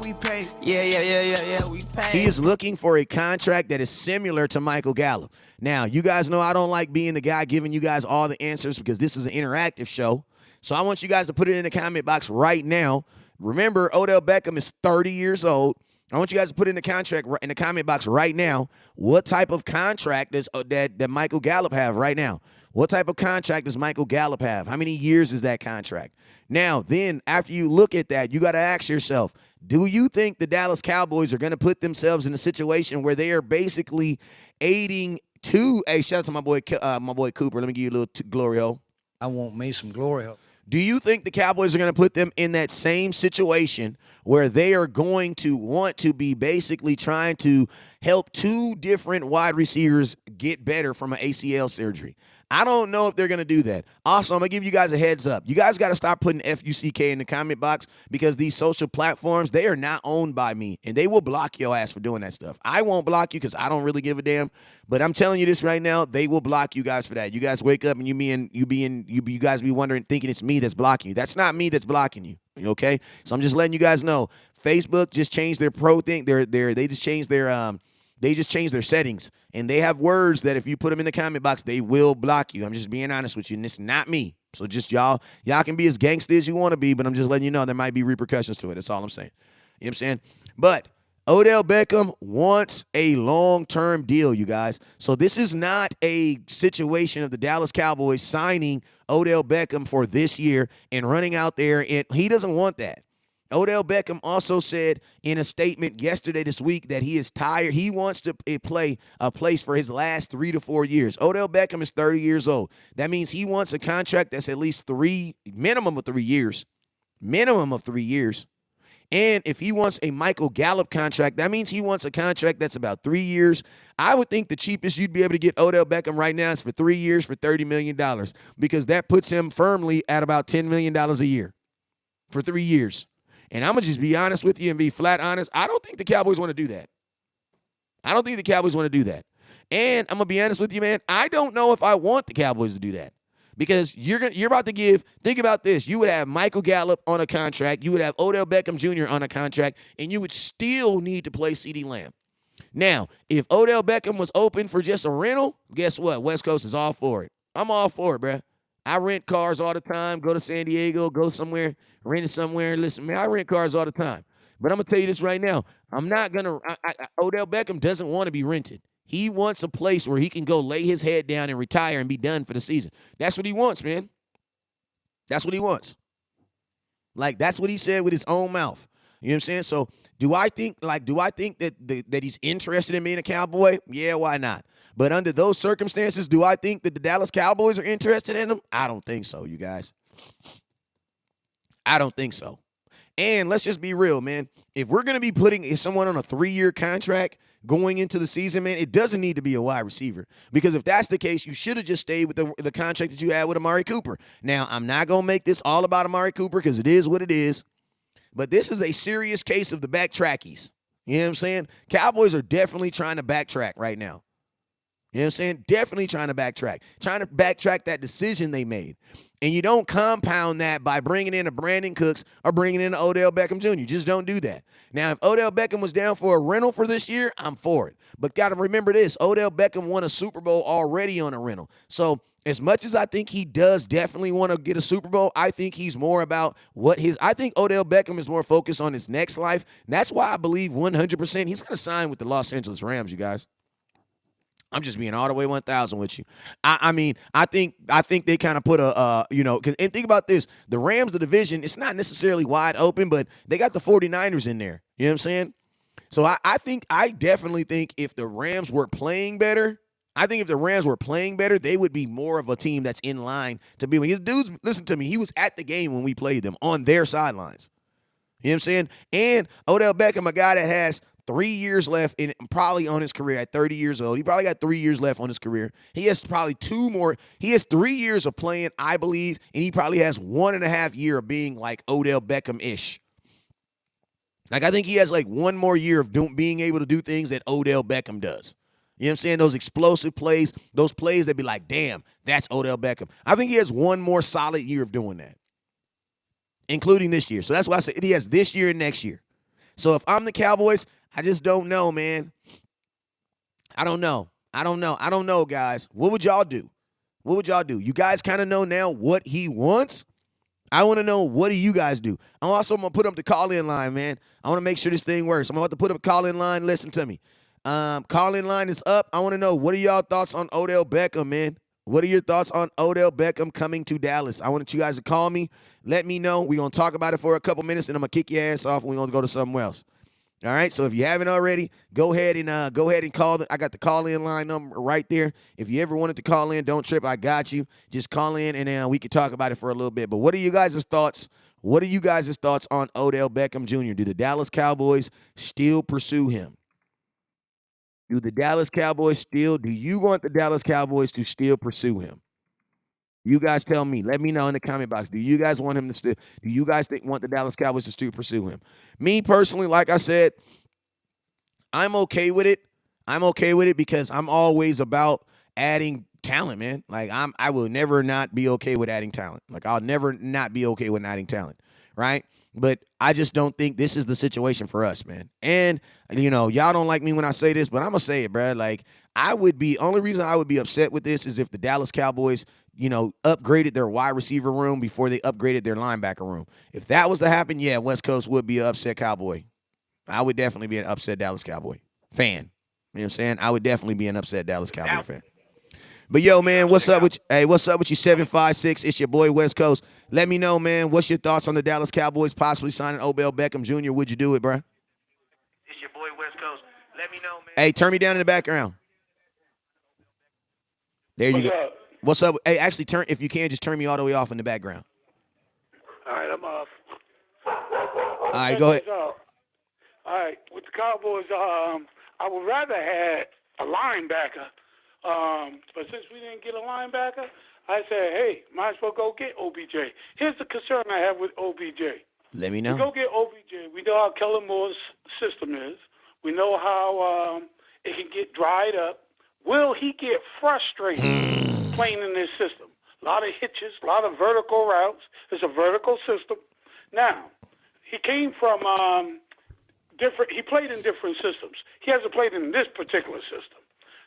we pay. We pay. He is looking for a contract that is similar to Michael Gallup. Now, you guys know I don't like being the guy giving you guys all the answers because this is an interactive show. So I want you guys to put it in the comment box right now. Remember, Odell Beckham is 30 years old. I want you guys to put in the comment box right now. What type of contract does that Michael Gallup have right now? What type of contract does Michael Gallup have? How many years is that contract? Now, then, after you look at that, you got to ask yourself, do you think the Dallas Cowboys are going to put themselves in a situation where they are basically aiding to... Hey, shout out to my boy Cooper. Let me give you a little glory hole. I want me some glory hole. Do you think the Cowboys are going to put them in that same situation where they are going to want to be basically trying to help two different wide receivers get better from an ACL surgery? I don't know if they're going to do that. Also, I'm going to give you guys a heads up. You guys got to stop putting F-U-C-K in the comment box because these social platforms, they are not owned by me, and they will block your ass for doing that stuff. I won't block you because I don't really give a damn, but I'm telling you this right now, they will block you guys for that. You guys wake up and you guys be wondering, thinking it's me that's blocking you. That's not me that's blocking you, okay? So I'm just letting you guys know. Facebook just changed their pro thing. They just changed their settings, and they have words that if you put them in the comment box, they will block you. I'm just being honest with you, and it's not me. So just y'all can be as gangster as you want to be, but I'm just letting you know there might be repercussions to it. That's all I'm saying. You know what I'm saying? But Odell Beckham wants a long-term deal, you guys. So this is not a situation of the Dallas Cowboys signing Odell Beckham for this year and running out there, and he doesn't want that. Odell Beckham also said in a statement this week that he is tired. He wants to play a place for his last 3 to 4 years. Odell Beckham is 30 years old. That means he wants a contract that's at least minimum of 3 years. Minimum of 3 years. And if he wants a Michael Gallup contract, that means he wants a contract that's about 3 years. I would think the cheapest you'd be able to get Odell Beckham right now is for 3 years for $30 million because that puts him firmly at about $10 million a year for 3 years. And I'm going to just be honest with you and be flat honest. I don't think the Cowboys want to do that. I don't think the Cowboys want to do that. And I'm going to be honest with you, man. I don't know if I want the Cowboys to do that. Because you're about to give, think about this. You would have Michael Gallup on a contract. You would have Odell Beckham Jr. on a contract. And you would still need to play CeeDee Lamb. Now, if Odell Beckham was open for just a rental, guess what? West Coast is all for it. I'm all for it, bruh. I rent cars all the time. Go to San Diego, go somewhere, rent it somewhere. Listen, man, I rent cars all the time. But I'm going to tell you this right now. I'm not going to – Odell Beckham doesn't want to be rented. He wants a place where he can go lay his head down and retire and be done for the season. That's what he wants, man. That's what he wants. Like, that's what he said with his own mouth. You know what I'm saying? So do I think that he's interested in being a Cowboy? Yeah, why not? But under those circumstances, do I think that the Dallas Cowboys are interested in him? I don't think so, you guys. I don't think so. And let's just be real, man. If we're going to be putting someone on a 3-year contract going into the season, man, it doesn't need to be a wide receiver. Because if that's the case, you should have just stayed with the contract that you had with Amari Cooper. Now, I'm not going to make this all about Amari Cooper because it is what it is. But this is a serious case of the backtrackies. You know what I'm saying? Cowboys are definitely trying to backtrack right now. You know what I'm saying? Definitely trying to backtrack that decision they made. And you don't compound that by bringing in a Brandon Cooks or bringing in an Odell Beckham Jr. You just don't do that. Now, if Odell Beckham was down for a rental for this year, I'm for it. But got to remember this, Odell Beckham won a Super Bowl already on a rental. So as much as I think he does definitely want to get a Super Bowl, I think he's more about I think Odell Beckham is more focused on his next life. And that's why I believe 100% he's going to sign with the Los Angeles Rams, you guys. I'm just being all the way 1,000 with you. I mean, I think they kind of put and think about this. The Rams, the division, it's not necessarily wide open, but they got the 49ers in there. You know what I'm saying? So I definitely think if the Rams were playing better, they would be more of a team that's in line to be. His dudes, listen to me, he was at the game when we played them on their sidelines. You know what I'm saying? And Odell Beckham, a guy that has 3 years left in probably on his career at 30 years old. He probably got 3 years left on his career. He has probably 2 more. He has 3 years of playing, I believe, and he probably has 1.5 year of being like Odell Beckham-ish. Like, I think he has like 1 more year of being able to do things that Odell Beckham does. You know what I'm saying? Those explosive plays, those plays that be like, damn, that's Odell Beckham. I think he has 1 more solid year of doing that, including this year. So that's why I said he has this year and next year. So if I'm the Cowboys, I just don't know, man. I don't know, guys. What would y'all do? You guys kind of know now what he wants? I want to know, what do you guys do? I'm also going to put up the call-in line, man. I want to make sure this thing works. I'm about to put up a call-in line. Listen to me. Call-in line is up. I want to know, what are y'all thoughts on Odell Beckham, man? What are your thoughts on Odell Beckham coming to Dallas? I want you guys to call me. Let me know. We're going to talk about it for a couple minutes, and I'm going to kick your ass off, and we're going to go to something else. All right, so if you haven't already, go ahead and call. I got the call-in line number right there. If you ever wanted to call in, don't trip. I got you. Just call in, and then we can talk about it for a little bit. But what are you guys' thoughts? What are you guys' thoughts on Odell Beckham Jr.? Do the Dallas Cowboys still pursue him? Do you want the Dallas Cowboys to still pursue him? You guys tell me. Let me know in the comment box. Do you guys want him to still? Do you guys want the Dallas Cowboys to still pursue him? Me personally, like I said, I'm okay with it. I'm okay with it because I'm always about adding talent, man. Like I will never not be okay with adding talent. Like I'll never not be okay with adding talent, right? But I just don't think this is the situation for us, man. And y'all don't like me when I say this, but I'm gonna say it, bro. Like only reason I would be upset with this is if the Dallas Cowboys upgraded their wide receiver room before they upgraded their linebacker room. If that was to happen, yeah, West Coast would be an upset Cowboy. I would definitely be an upset Dallas Cowboy fan. You know what I'm saying? I would definitely be an upset Dallas Cowboy fan. But yo, man, what's up with you 756? It's your boy West Coast. Let me know, man, what's your thoughts on the Dallas Cowboys possibly signing Odell Beckham Jr.? Would you do it, bro? It's your boy West Coast. Let me know, man. Hey, turn me down in the background. There you go. What's up? Hey, actually, if you can, just turn me all the way off in the background. All right, I'm off. All right, go ahead. All right, with the Cowboys, I would rather have a linebacker. But since we didn't get a linebacker, I said, hey, might as well go get OBJ. Here's the concern I have with OBJ. Let me We know. go get OBJ. We know how Kellen Moore's system is. We know how it can get dried up. Will he get frustrated playing in this system? A lot of hitches, a lot of vertical routes. It's a vertical system. Now, he came from different. He played in different systems. He hasn't played in this particular system.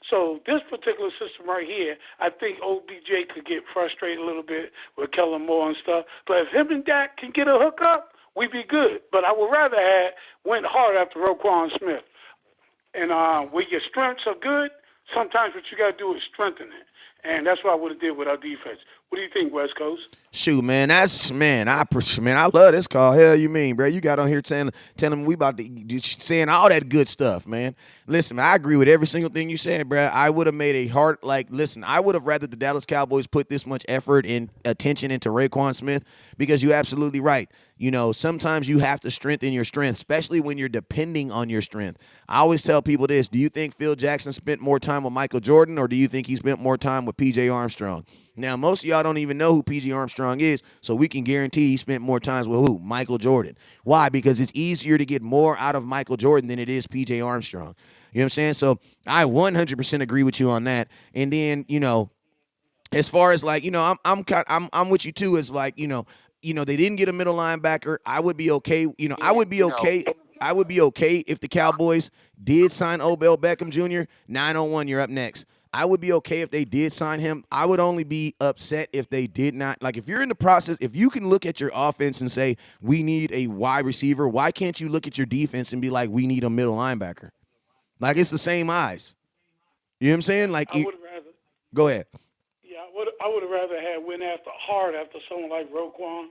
So this particular system right here, I think OBJ could get frustrated a little bit with Kellen Moore and stuff. But if him and Dak can get a hookup, we'd be good. But I would rather have went hard after Roquan Smith. And where your strengths are good, sometimes what you got to do is strengthen it. And that's what I would have did with our defense. What do you think, West Coast? Shoot, man, I love this call. Hell, you mean, bro? You got on here telling we about to saying all that good stuff, man. Listen, man, I agree with every single thing you said, bro. I would have made a hard listen. I would have rather the Dallas Cowboys put this much effort and attention into Raekwon Smith because you're absolutely right. You know, sometimes you have to strengthen your strength, especially when you're depending on your strength. I always tell people this: do you think Phil Jackson spent more time with Michael Jordan, or do you think he spent more time with P.J. Armstrong? Now, most of y'all don't even know who P.J. Armstrong is, so we can guarantee he spent more times with who? Michael Jordan. Why? Because it's easier to get more out of Michael Jordan than it is P.J. Armstrong. You know what I'm saying? So I 100% agree with you on that. And then, you know, as far as like, you know, I'm with you too. As like, you know, they didn't get a middle linebacker. I would be okay. You know, I would be okay. I would be okay if the Cowboys did sign Odell Beckham Jr. 901, you're up next. I would be okay if they did sign him. I would only be upset if they did not. Like, if you're in the process, if you can look at your offense and say, we need a wide receiver, why can't you look at your defense and be like, we need a middle linebacker? Like, it's the same eyes. You know what I'm saying? Like, I would rather. Go ahead. Yeah, I would have rather had went hard after someone like Roquan,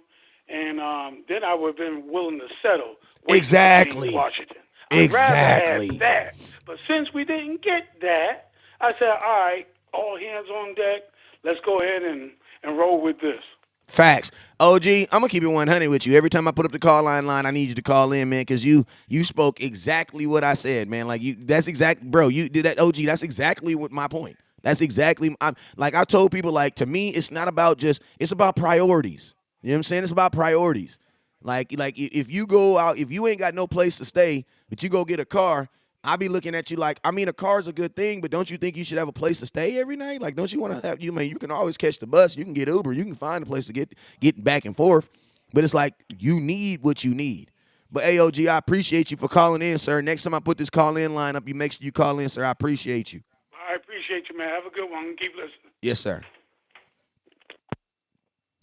and then I would have been willing to settle. Exactly. Washington. Exactly. I'd rather have that. But since we didn't get that, I said, all right, all hands on deck. Let's go ahead and roll with this. Facts. OG, I'm going to keep it 100 with you. Every time I put up the call line, I need you to call in, man, because you spoke exactly what I said, man. Like, that's exact, bro, you did that, OG. That's exactly what my point. That's exactly, I told people, like, to me, it's not about it's about priorities. You know what I'm saying? It's about priorities. Like if you go out, if you ain't got no place to stay, but you go get a car, I be looking at you like, I mean, a car's a good thing, but don't you think you should have a place to stay every night? Like, don't you want to have, you can always catch the bus, you can get Uber, you can find a place to get back and forth, but it's like, you need what you need. But AOG, I appreciate you for calling in, sir. Next time I put this call in line up, you make sure you call in, sir. I appreciate you. I appreciate you, man. Have a good one. Keep listening. Yes, sir.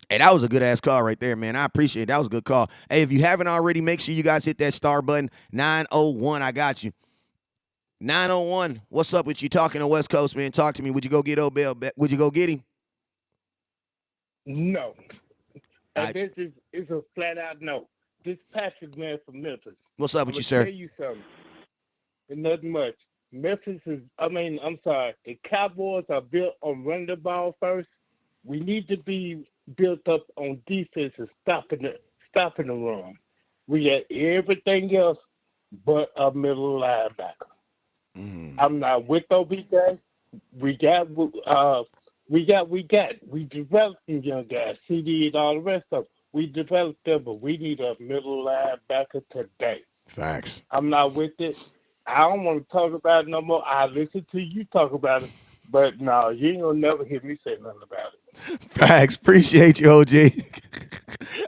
Hey, that was a good-ass call right there, man. I appreciate it. That was a good call. Hey, if you haven't already, make sure you guys hit that star button. 901, I got you. 901, what's up with you? Talking to West Coast, man. Talk to me. Would you go get Odell? Would you go get him? No. This is a flat-out no. This Patrick man from Memphis. What's up with you, sir? I'll tell you something. And nothing much. Memphis the Cowboys are built on running the ball first. We need to be built up on defense and stopping the run. We got everything else but a middle linebacker. I'm not with OBJ. We developed some young guys, CD and all the rest of them. We developed them, but we need a middle linebacker today. Facts. I'm not with it. I don't want to talk about it no more. I listen to you talk about it, but no, you ain't gonna never hear me say nothing about it. Facts. Appreciate you, OG.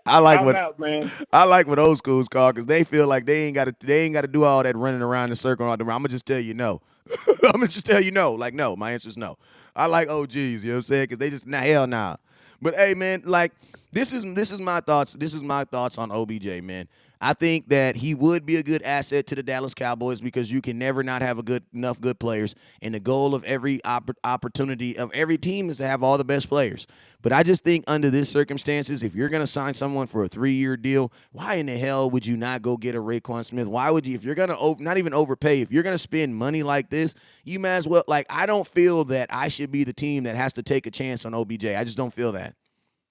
I like what old schools call, because they feel like they ain't got to do all that running around in a circle. I'm gonna just tell you no. I'm gonna just tell you no. Like, no, my answer is no. I like OGs, you know what I'm saying? Because they just hell nah. But hey, man, like, this is my thoughts. This is my thoughts on OBJ, man. I think that he would be a good asset to the Dallas Cowboys, because you can never not have enough good players. And the goal of every opportunity of every team is to have all the best players. But I just think under this circumstances, if you're going to sign someone for a 3-year deal, why in the hell would you not go get a Raekwon Smith? Why would you, if you're going to not even overpay, if you're going to spend money like this, you might as well, like, I don't feel that I should be the team that has to take a chance on OBJ. I just don't feel that.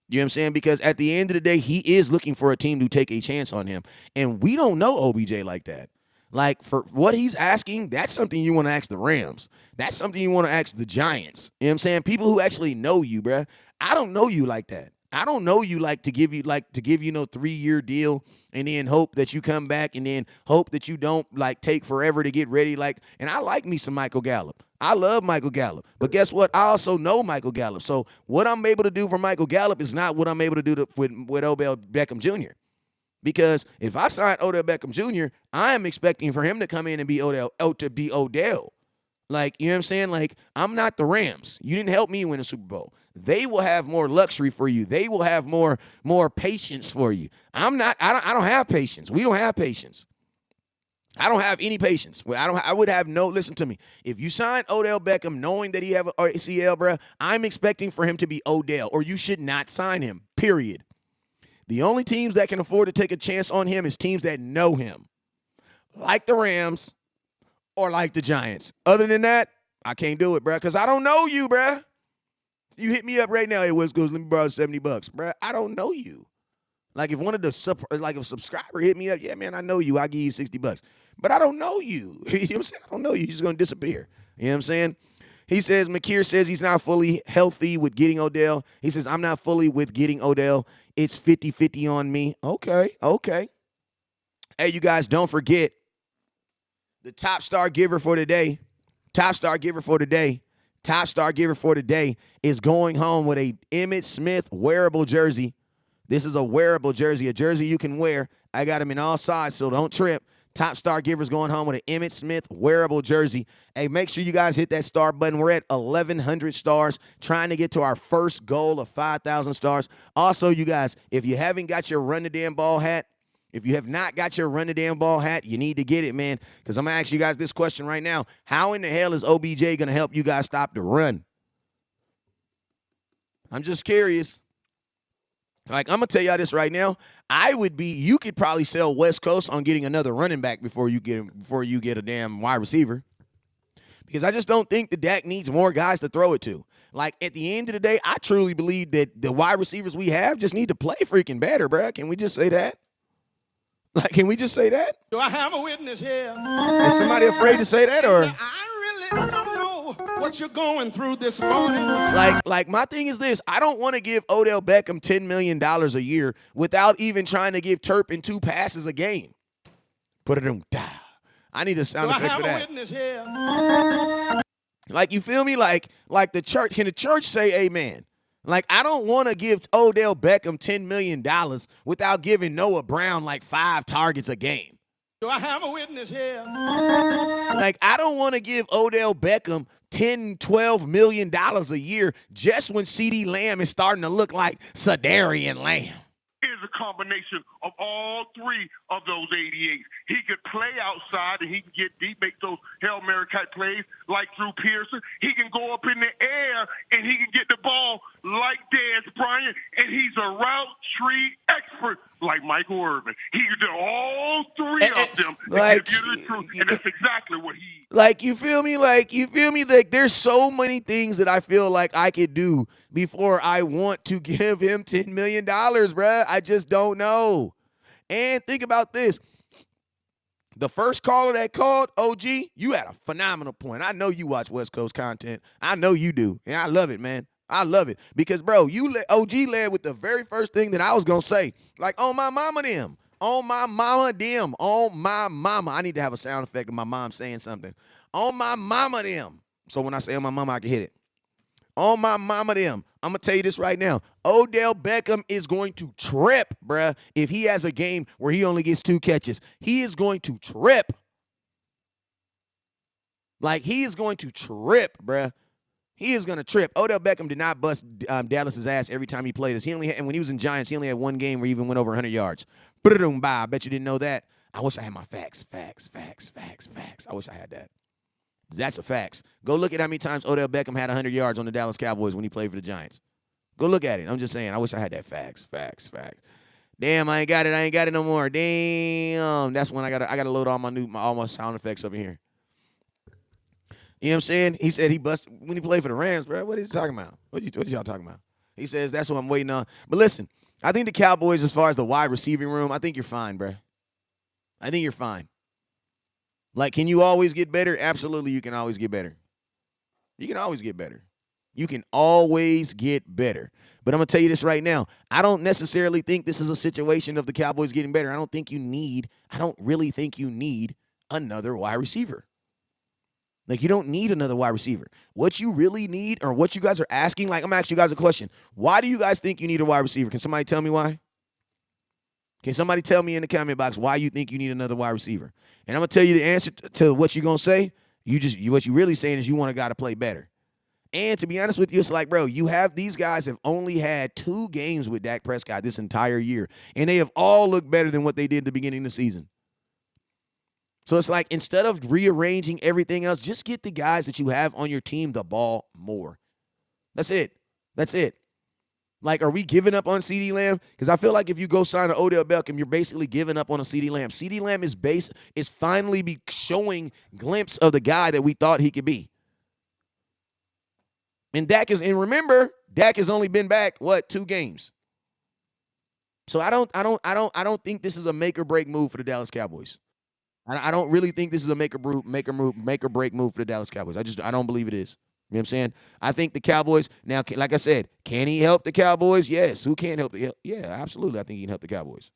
You know what I'm saying? Because at the end of the day, he is looking for a team to take a chance on him. And we don't know OBJ like that. Like, for what he's asking, that's something you want to ask the Rams. That's something you want to ask the Giants. You know what I'm saying? People who actually know you, bruh. I don't know you like that. I don't know you to give you no 3-year deal and then hope that you come back and then hope that you don't take forever to get ready. And I like me some Michael Gallup. I love Michael Gallup. But guess what? I also know Michael Gallup. So what I'm able to do for Michael Gallup is not what I'm able to do with Odell Beckham Jr. Because if I sign Odell Beckham Jr., I am expecting for him to come in and be Odell. You know what I'm saying? I'm not the Rams. You didn't help me win a Super Bowl. They will have more luxury for you. They will have more patience for you. I don't have patience. We don't have patience. I don't have any patience. I would have no, listen to me. If you sign Odell Beckham knowing that he have an ACL, bro, I'm expecting for him to be Odell, or you should not sign him, period. The only teams that can afford to take a chance on him is teams that know him, like the Rams or like the Giants. Other than that, I can't do it, bro, because I don't know you, bro. You hit me up right now, hey, West Coast, let me borrow $70, bro. I don't know you. If one of the if a subscriber hit me up, yeah, man, I know you. I'll give you $60. But I don't know you. You know what I'm saying? I don't know you. You're just going to disappear. You know what I'm saying? He says, McKeer says he's not fully healthy with getting Odell. He says, I'm not fully with getting Odell. It's 50-50 on me. Okay. Hey, you guys, don't forget the top star giver for today. Top star giver for today is going home with a Emmitt Smith wearable jersey. This is a wearable jersey, a jersey you can wear. I got them in all sizes, so don't trip. Top star givers going home with an Emmitt Smith wearable jersey. Hey, make sure you guys hit that star button. We're at 1,100 stars, trying to get to our first goal of 5,000 stars. Also, you guys, if you haven't got your Run the Damn Ball hat, if you have not got your Run the Damn Ball hat, you need to get it, man, because I'm going to ask you guys this question right now. How in the hell is OBJ going to help you guys stop the run? I'm just curious. I'm going to tell y'all this right now. You could probably sell West Coast on getting another running back before you get a damn wide receiver. Because I just don't think that Dak needs more guys to throw it to. At the end of the day, I truly believe that the wide receivers we have just need to play freaking better, bro. Can we just say that? Can we just say that? Do I have a witness here? Is somebody afraid to say that, or? I really don't know what you're going through this morning. My thing is this. I don't want to give Odell Beckham $10 million a year without even trying to give Turpin 2 passes a game. Put it on. I need a sound effect for that. Do I have a witness here? You feel me? The church. Can the church say amen? I don't want to give Odell Beckham $10 million without giving Noah Brown 5 targets a game. Do I have a witness here? I don't want to give Odell Beckham $10, $12 million a year just when CeeDee Lamb is starting to look like Sadarian Lamb. Is a combination of all three of those 88s. He could play outside and he can get deep, make those Hail Mary type plays like Drew Pearson. He can go up in the air and he can get the ball like Dez Bryant, and he's a route tree expert like Michael Irvin. He can do all three of them to give you the truth, and that's exactly what he. You feel me? There's so many things that I feel like I could do before I want to give him $10 million, bruh. I just don't know. And think about this. The first caller that called, OG, you had a phenomenal point. I know you watch West Coast content. I know you do. And I love it, man. I love it. Because, bro, OG led with the very first thing that I was going to say. On my mama them. On my mama them. On my mama. I need to have a sound effect of my mom saying something. On my mama them. So when I say on my mama, I can hit it. On my mama them. I'm going to tell you this right now. Odell Beckham is going to trip, bruh, if he has a game where he only gets 2 catches. He is going to trip. He is going to trip, bruh. He is going to trip. Odell Beckham did not bust Dallas's ass every time he played us. And when he was in Giants, he only had 1 game where he even went over 100 yards. Bye. I bet you didn't know that. I wish I had my facts. I wish I had that. That's a facts. Go look at how many times Odell Beckham had 100 yards on the Dallas Cowboys when he played for the Giants. Go look at it. I'm just saying. I wish I had that facts. Damn, I ain't got it no more. Damn. That's when I gotta load all my sound effects up in here. You know what I'm saying? He said he busted when he played for the Rams, bro. What is he talking about? What y'all talking about? He says that's what I'm waiting on. But listen, I think the Cowboys, as far as the wide receiving room, I think you're fine, bro. I think you're fine. Can you always get better? Absolutely, you can always get better. You can always get better. You can always get better. But I'm going to tell you this right now. I don't necessarily think this is a situation of the Cowboys getting better. I don't really think you need another wide receiver. Like, you don't need another wide receiver. What you really need, or what you guys are asking, like, I'm asking you guys a question. Why do you guys think you need a wide receiver? Can somebody tell me why? Can somebody tell me in the comment box why you think you need another wide receiver? And I'm going to tell you the answer to what you're going to say. What you're really saying is you want a guy to play better. And to be honest with you, it's like, bro, these guys have only had 2 games with Dak Prescott this entire year, and they have all looked better than what they did at the beginning of the season. So it's like, instead of rearranging everything else, just get the guys that you have on your team the ball more. That's it. Like, are we giving up on CeeDee Lamb? Because I feel like if you go sign an Odell Beckham, you're basically giving up on a CeeDee Lamb. CeeDee Lamb is finally showing glimpse of the guy that we thought he could be. And remember, Dak has only been back 2 games. So I don't think this is a make or break move for the Dallas Cowboys. I don't really think this is a make or break move for the Dallas Cowboys. I don't believe it is. You know what I'm saying? I think the Cowboys, now, like I said, can he help the Cowboys? Yes. Who can't help? Yeah, absolutely. I think he can help the Cowboys.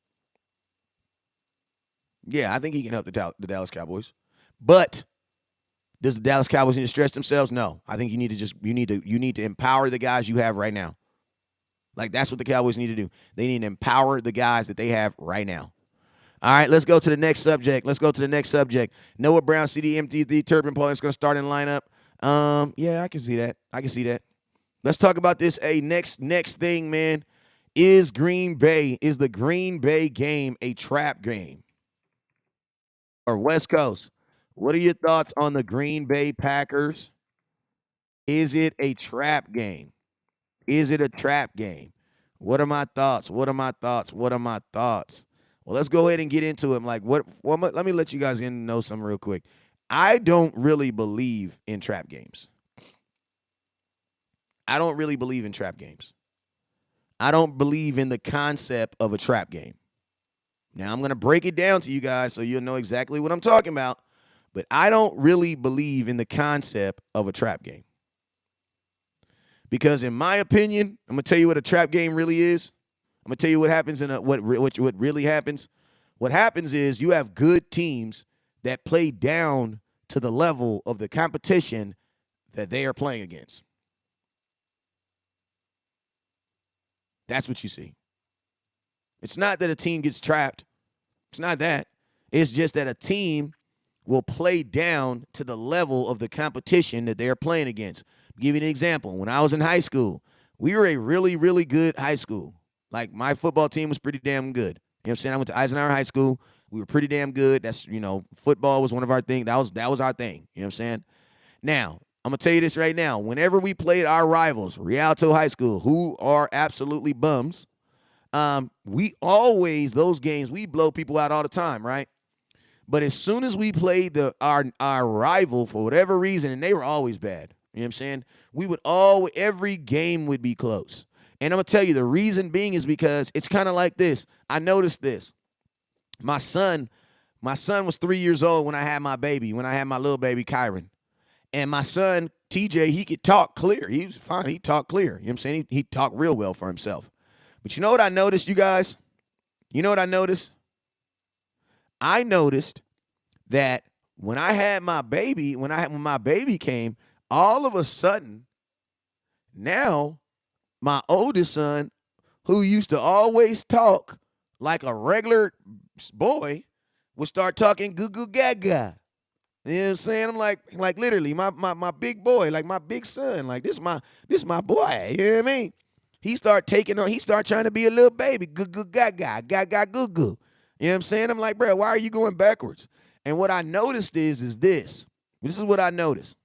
Yeah, I think he can help the Dallas Cowboys. But does the Dallas Cowboys need to stretch themselves? No. I think you need to empower the guys you have right now. Like, that's what the Cowboys need to do. They need to empower the guys that they have right now. All right, let's go to the next subject. Noah Brown, CD, MTD, Turpin Paul is going to start in the lineup. Yeah, I can see that. Let's talk about this. Next thing, man. Is the Green Bay game a trap game? Or West Coast? What are your thoughts on the Green Bay Packers? Is it a trap game? What are my thoughts? Well, let's go ahead and get into it. Let me let you guys know something real quick. I don't really believe in trap games. I don't believe in the concept of a trap game. Now, I'm going to break it down to you guys so you'll know exactly what I'm talking about. But I don't really believe in the concept of a trap game. Because in my opinion, I'm going to tell you what a trap game really is. I'm going to tell you what happens what really happens. What happens is you have good teams that play down to the level of the competition that they are playing against. That's what you see. It's not that a team gets trapped. It's not that. It's just that a team will play down to the level of the competition that they're playing against. I'll give you an example. When I was in high school, we were a really, really good high school. Like, my football team was pretty damn good. You know what I'm saying? I went to Eisenhower High School. We were pretty damn good. That's, football was one of our things. That was our thing. You know what I'm saying? Now, I'm going to tell you this right now. Whenever we played our rivals, Rialto High School, who are absolutely bums, those games, we blow people out all the time, right? But as soon as we played our rival, for whatever reason, and they were always bad, you know what I'm saying? Every game would be close. And I'm going to tell you, the reason being is because it's kind of like this. I noticed this. My son was 3 years old when I had my little baby, Kyron. And my son, TJ, he could talk clear. He was fine. He talked clear. You know what I'm saying? He talked real well for himself. But you know what I noticed, you guys? You know what I noticed? I noticed that when I had my baby, when my baby came, all of a sudden, now my oldest son, who used to always talk like a regular boy, would start talking goo goo gaga. You know what I'm saying? I'm like literally my big boy, like my big son, like this my boy. You know what I mean? He start trying to be a little baby, goo goo gaga, gaga goo goo. You know what I'm saying? I'm like, bro, why are you going backwards? And what I noticed is this. This is what I noticed.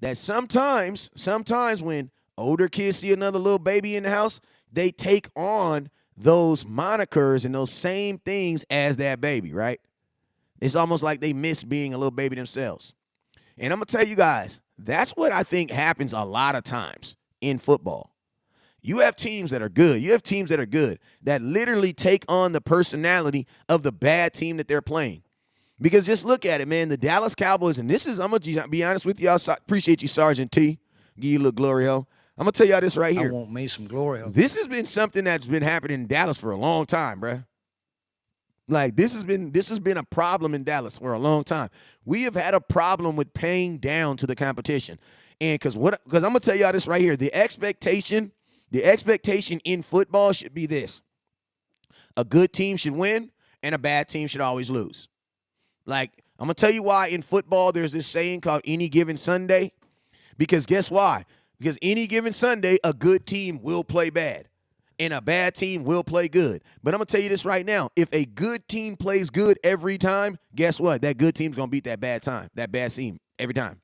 That sometimes when older kids see another little baby in the house, they take on those monikers and those same things as that baby, right? It's almost like they miss being a little baby themselves. And I'm going to tell you guys, that's what I think happens a lot of times in football. You have teams that are good. You have teams that are good that literally take on the personality of the bad team that they're playing. Because just look at it, man. The Dallas Cowboys, and this is, I'm going to be honest with you. I appreciate you, Sergeant T. give you a little glory hole. I'm gonna tell y'all this right I here. want me some glory hole. This has been something that's been happening in Dallas for a long time, bruh. Like this has been a problem in Dallas for a long time. We have had a problem with paying down to the competition. And because I'm gonna tell y'all this right here. The expectation in football should be this. A good team should win and a bad team should always lose. Like, I'm gonna tell you why in football there's this saying called any given Sunday. Because guess why? Because any given Sunday, a good team will play bad. And a bad team will play good. But I'm going to tell you this right now. If a good team plays good every time, guess what? That good team's going to beat that bad team every time.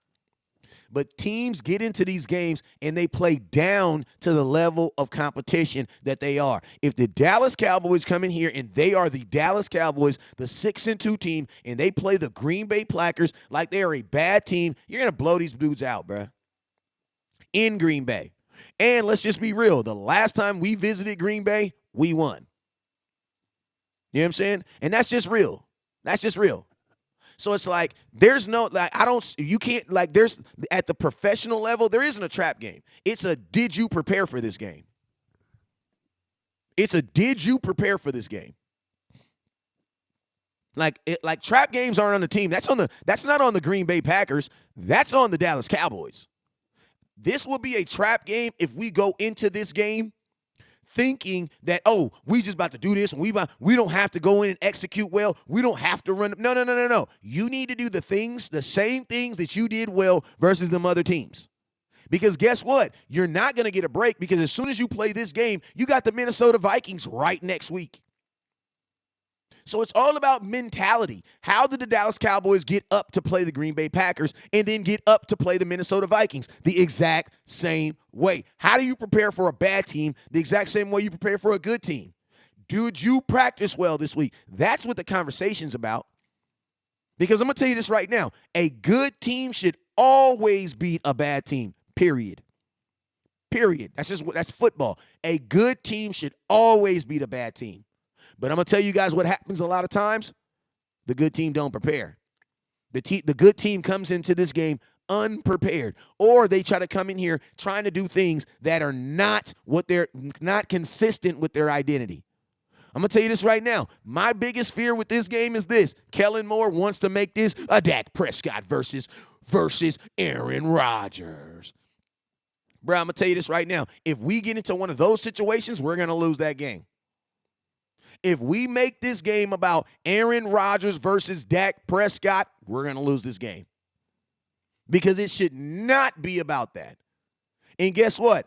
But teams get into these games and they play down to the level of competition that they are. If the Dallas Cowboys come in here and they are the Dallas Cowboys, the 6-2 team, and they play the Green Bay Packers like they are a bad team, you're going to blow these dudes out, bruh. In Green Bay. And let's just be real. The last time we visited Green Bay, we won. You know what I'm saying? And that's just real. That's just real. So it's like, there's no, like, you can't, like, there's, at the professional level, there isn't a trap game. It's a, did you prepare for this game? It's a, did you prepare for this game? Like trap games aren't on the team. That's not on the Green Bay Packers. That's on the Dallas Cowboys. This will be a trap game if we go into this game thinking that, oh, we just about to do this and we don't have to go in and execute well. We don't have to run. No. You need to do the same things that you did well versus them other teams. Because guess what? You're not going to get a break because as soon as you play this game, you got the Minnesota Vikings right next week. So it's all about mentality. How did the Dallas Cowboys get up to play the Green Bay Packers and then get up to play the Minnesota Vikings? The exact same way. How do you prepare for a bad team the exact same way you prepare for a good team? Did you practice well this week? That's what the conversation's about. Because I'm going to tell you this right now. A good team should always beat a bad team, period. Period. That's football. A good team should always beat a bad team. But I'm going to tell you guys what happens a lot of times. The good team don't prepare. The good team comes into this game unprepared. Or they try to come in here trying to do things that are not consistent with their identity. I'm going to tell you this right now. My biggest fear with this game is this. Kellen Moore wants to make this a Dak Prescott versus Aaron Rodgers. Bro, I'm going to tell you this right now. If we get into one of those situations, we're going to lose that game. If we make this game about Aaron Rodgers versus Dak Prescott, we're going to lose this game. Because it should not be about that. And guess what?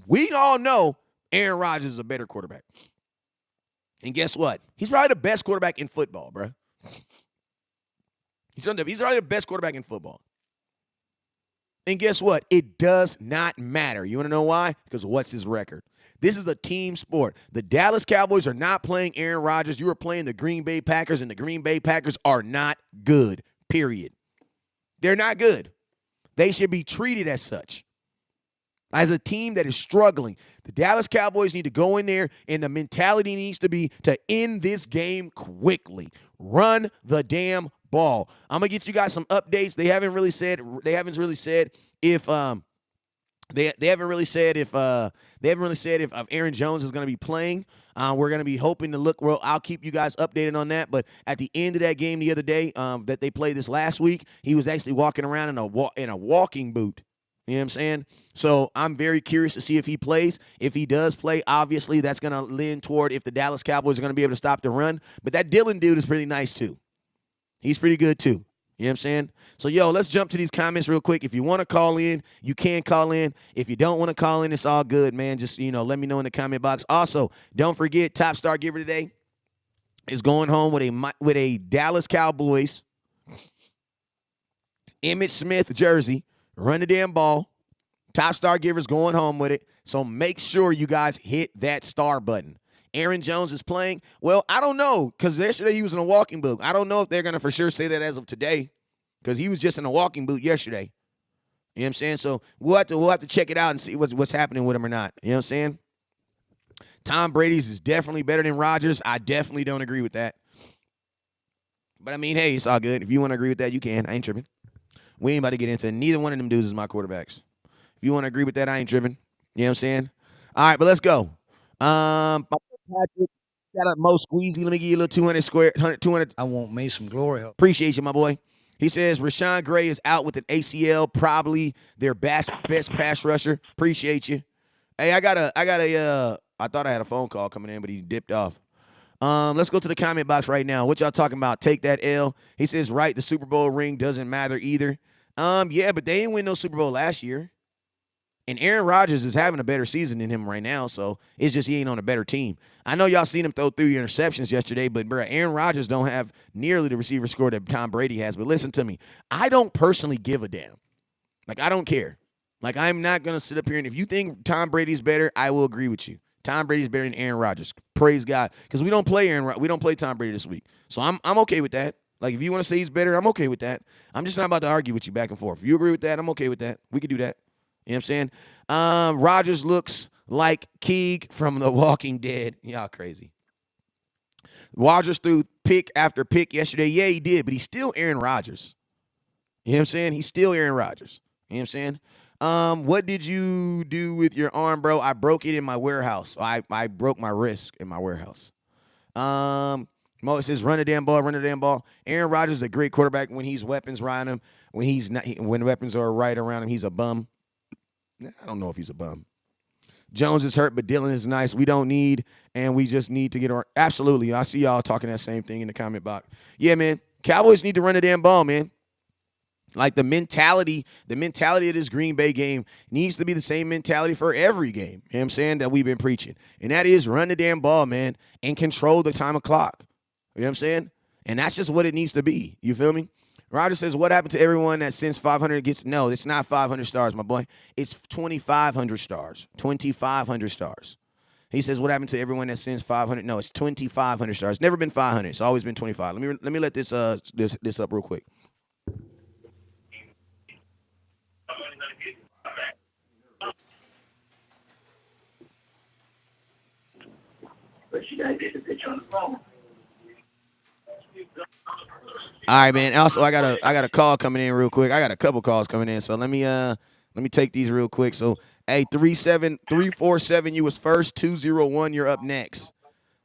We all know Aaron Rodgers is a better quarterback. And guess what? He's probably the best quarterback in football, bro. He's probably the best quarterback in football. And guess what? It does not matter. You want to know why? Because what's his record? This is a team sport. The Dallas Cowboys are not playing Aaron Rodgers. You are playing the Green Bay Packers, and the Green Bay Packers are not good, period. They're not good. They should be treated as such. As a team that is struggling, the Dallas Cowboys need to go in there, and the mentality needs to be to end this game quickly. Run the damn ball. I'm gonna get you guys some updates. They haven't really said if Aaron Jones is going to be playing. We're going to be hoping to look. Well, I'll keep you guys updated on that. But at the end of that game the other day that they played this last week, he was actually walking around in a walking boot. You know what I'm saying? So I'm very curious to see if he plays. If he does play, obviously that's going to lean toward if the Dallas Cowboys are going to be able to stop the run. But that Dillon dude is pretty nice too. He's pretty good too. You know what I'm saying? So, let's jump to these comments real quick. If you want to call in, you can call in. If you don't want to call in, it's all good, man. Just, let me know in the comment box. Also, don't forget, top star giver today is going home with a Dallas Cowboys Emmitt Smith jersey. Run the damn ball. Top star giver's going home with it. So make sure you guys hit that star button. Aaron Jones is playing. Well, I don't know, because yesterday he was in a walking boot. I don't know if they're going to for sure say that as of today, because he was just in a walking boot yesterday. You know what I'm saying? So we'll have to check it out and see what's happening with him or not. You know what I'm saying? Tom Brady's is definitely better than Rodgers. I definitely don't agree with that. But, I mean, hey, it's all good. If you want to agree with that, you can. I ain't tripping. We ain't about to get into it. Neither one of them dudes is my quarterbacks. If you want to agree with that, I ain't tripping. You know what I'm saying? All right, but let's go. Patrick, shout out Mo Squeezy. Let me give you a little 200. I want me some glory hole. Appreciate you, my boy. He says Rashawn Gray is out with an ACL, probably their best pass rusher. Appreciate you. Hey, I thought I had a phone call coming in, but he dipped off. Let's go to the comment box right now. What y'all talking about? Take that L. He says, right, the Super Bowl ring doesn't matter either. Yeah, but they didn't win no Super Bowl last year. And Aaron Rodgers is having a better season than him right now, so it's just he ain't on a better team. I know y'all seen him throw 3 interceptions yesterday, but bro, Aaron Rodgers don't have nearly the receiver score that Tom Brady has. But listen to me, I don't personally give a damn. Like, I don't care. Like, I'm not gonna sit up here and if you think Tom Brady's better, I will agree with you. Tom Brady's better than Aaron Rodgers. Praise God, because we don't play Tom Brady this week, so I'm okay with that. Like, if you want to say he's better, I'm okay with that. I'm just not about to argue with you back and forth. If you agree with that, I'm okay with that. We could do that. You know what I'm saying? Rodgers looks like Keeg from The Walking Dead. Y'all crazy. Rodgers threw pick after pick yesterday. Yeah, he did, but he's still Aaron Rodgers. You know what I'm saying? He's still Aaron Rodgers. You know what I'm saying? What did you do with your arm, bro? I broke it in my warehouse. I broke my wrist in my warehouse. Mo says, run the damn ball. Aaron Rodgers is a great quarterback when he's weapons around him. When weapons are right around him, he's a bum. I don't know if he's a bum. Jones is hurt, but Dylan is nice. We don't need, and we just need to get our. Absolutely. I see y'all talking that same thing in the comment box. Yeah, man. Cowboys need to run the damn ball, man. Like the mentality of this Green Bay game needs to be the same mentality for every game. You know what I'm saying? That we've been preaching. And that is run the damn ball, man, and control the time of clock. You know what I'm saying? And that's just what it needs to be. You feel me? Roger says, what happened to everyone that since 500 gets? No, it's not 500 stars, my boy. It's 2,500 stars. 2,500 stars. He says, what happened to everyone that sends 500? No, it's 2,500 stars. Never been 500. It's always been 25. Let me let this up real quick. But you gotta get the bitch on the phone. All right, man. Also, I got a call coming in real quick. I got a couple calls coming in, so let me take these real quick. So, hey, 347, you was first. 201, you're up next.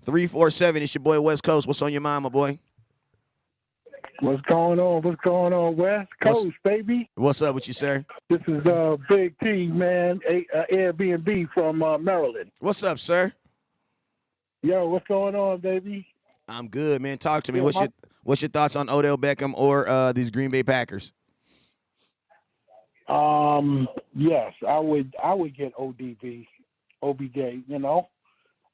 347, it's your boy West Coast. What's on your mind, my boy? What's going on? What's going on, West Coast, baby? What's up with you, sir? This is Big T, man, Airbnb from Maryland. What's up, sir? Yo, what's going on, baby? I'm good, man. Talk to me. What's your thoughts on Odell Beckham or these Green Bay Packers? Yes, I would get OBJ, you know,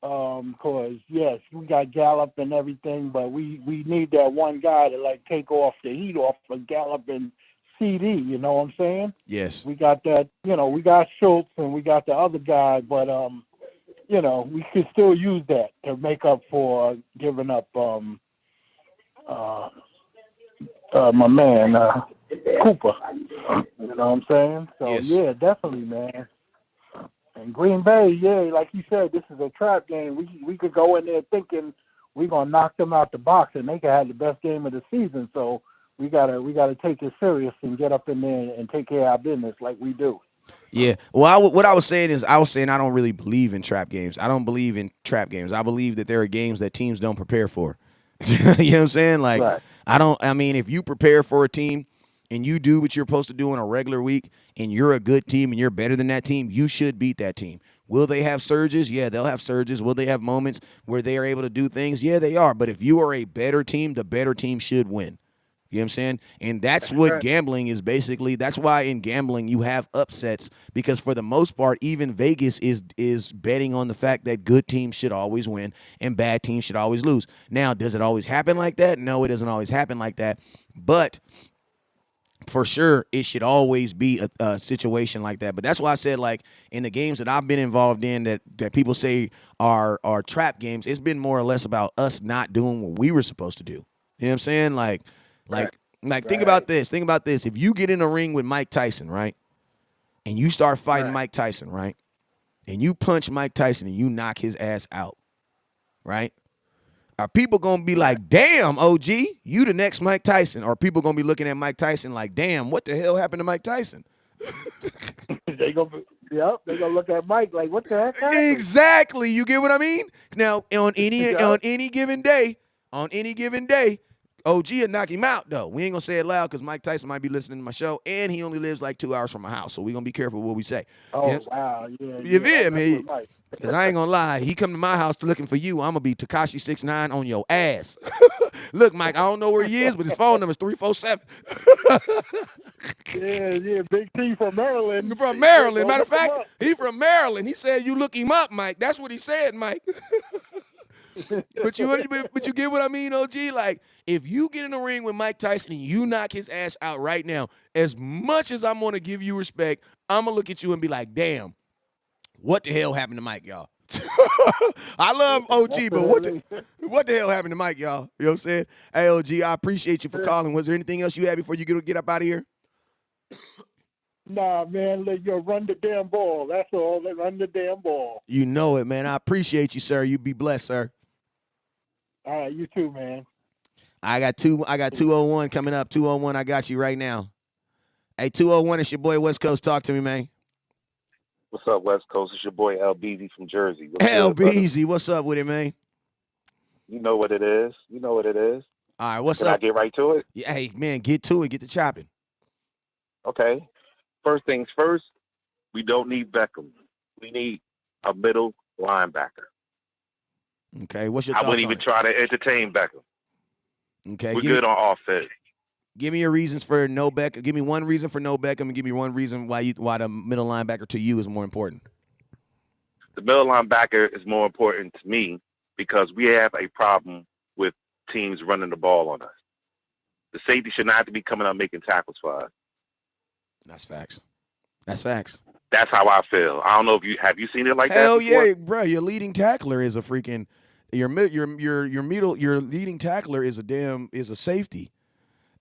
because yes, we got Gallup and everything, but we need that one guy to like take off the heat off of Gallup and CD. You know what I'm saying? Yes. We got that. You know, we got Schultz and we got the other guy, but you know, we could still use that to make up for giving up my man Cooper. You know what I'm saying? So yes. Yeah, definitely, man. And Green Bay, yeah, like you said, this is a trap game. We could go in there thinking we're gonna knock them out the box, and they could have the best game of the season. So we gotta take it serious and get up in there and take care of our business like we do. Yeah. Well, what I was saying I don't really believe in trap games. I don't believe in trap games. I believe that there are games that teams don't prepare for. You know what I'm saying? Like, right. I mean, if you prepare for a team and you do what you're supposed to do in a regular week and you're a good team and you're better than that team, you should beat that team. Will they have surges? Yeah, they'll have surges. Will they have moments where they are able to do things? Yeah, they are. But if you are a better team, the better team should win. You know what I'm saying? And that's what right. Gambling is basically. That's why in gambling you have upsets, because for the most part, even Vegas is betting on the fact that good teams should always win and bad teams should always lose. Now, does it always happen like that? No, it doesn't always happen like that. But for sure, it should always be a situation like that. But that's why I said, like, in the games that I've been involved in that people say are trap games, it's been more or less about us not doing what we were supposed to do. You know what I'm saying? Like, think about this. Think about this. If you get in a ring with Mike Tyson, right, and you start fighting Mike Tyson, right, and you punch Mike Tyson and you knock his ass out, right, are people going to be like, damn, OG, you the next Mike Tyson? Or are people going to be looking at Mike Tyson like, damn, what the hell happened to Mike Tyson? they gonna look at Mike like, what the heck happened? Exactly. You get what I mean? Now, on any given day, OG will knock him out, though. We ain't going to say it loud because Mike Tyson might be listening to my show, and he only lives like 2 hours from my house, so we're going to be careful what we say. Oh, wow. Yeah, You feel that's me? with Mike. Because I ain't going to lie. He come to my house looking for you, I'm going to be Tekashi 6ix9ine on your ass. Look, Mike, I don't know where he is, but his phone number is 347. Yeah, Big T from Maryland. From Maryland. Go Matter of look him fact, up. he from Maryland. He said you look him up, Mike. That's what he said, Mike. But you get what I mean, OG? Like, if you get in the ring with Mike Tyson and you knock his ass out right now, as much as I'm going to give you respect, I'm going to look at you and be like, damn, what the hell happened to Mike, y'all? I love OG, but what the hell happened to Mike, y'all? You know what I'm saying? Hey, OG, I appreciate you for calling. Was there anything else you had before you get up out of here? Nah, man, run the damn ball. That's all. Run the damn ball. You know it, man. I appreciate you, sir. You be blessed, sir. All right, you too, man. I got 201 coming up. 201, I got you right now. Hey, 201, it's your boy West Coast. Talk to me, man. What's up, West Coast? It's your boy LBZ from Jersey. What's good, LBZ, what's up with it, man? You know what it is. You know what it is. All right, what's Can up? I get right to it? Yeah, hey, man, get to it. Get to chopping. Okay. First things first, we don't need Beckham. We need a middle linebacker. Okay, what's your I thoughts wouldn't on even it? try to entertain Beckham. Okay, We're good on offense. Give me your reasons for no Beckham. Give me one reason for no Beckham, and give me one reason why the middle linebacker to you is more important. The middle linebacker is more important to me because we have a problem with teams running the ball on us. The safety should not have to be coming up making tackles for us. That's facts. That's facts. That's how I feel. I don't know if you have you seen it like that Hell before? yeah, bro. Your leading tackler is a freaking your leading tackler is a safety.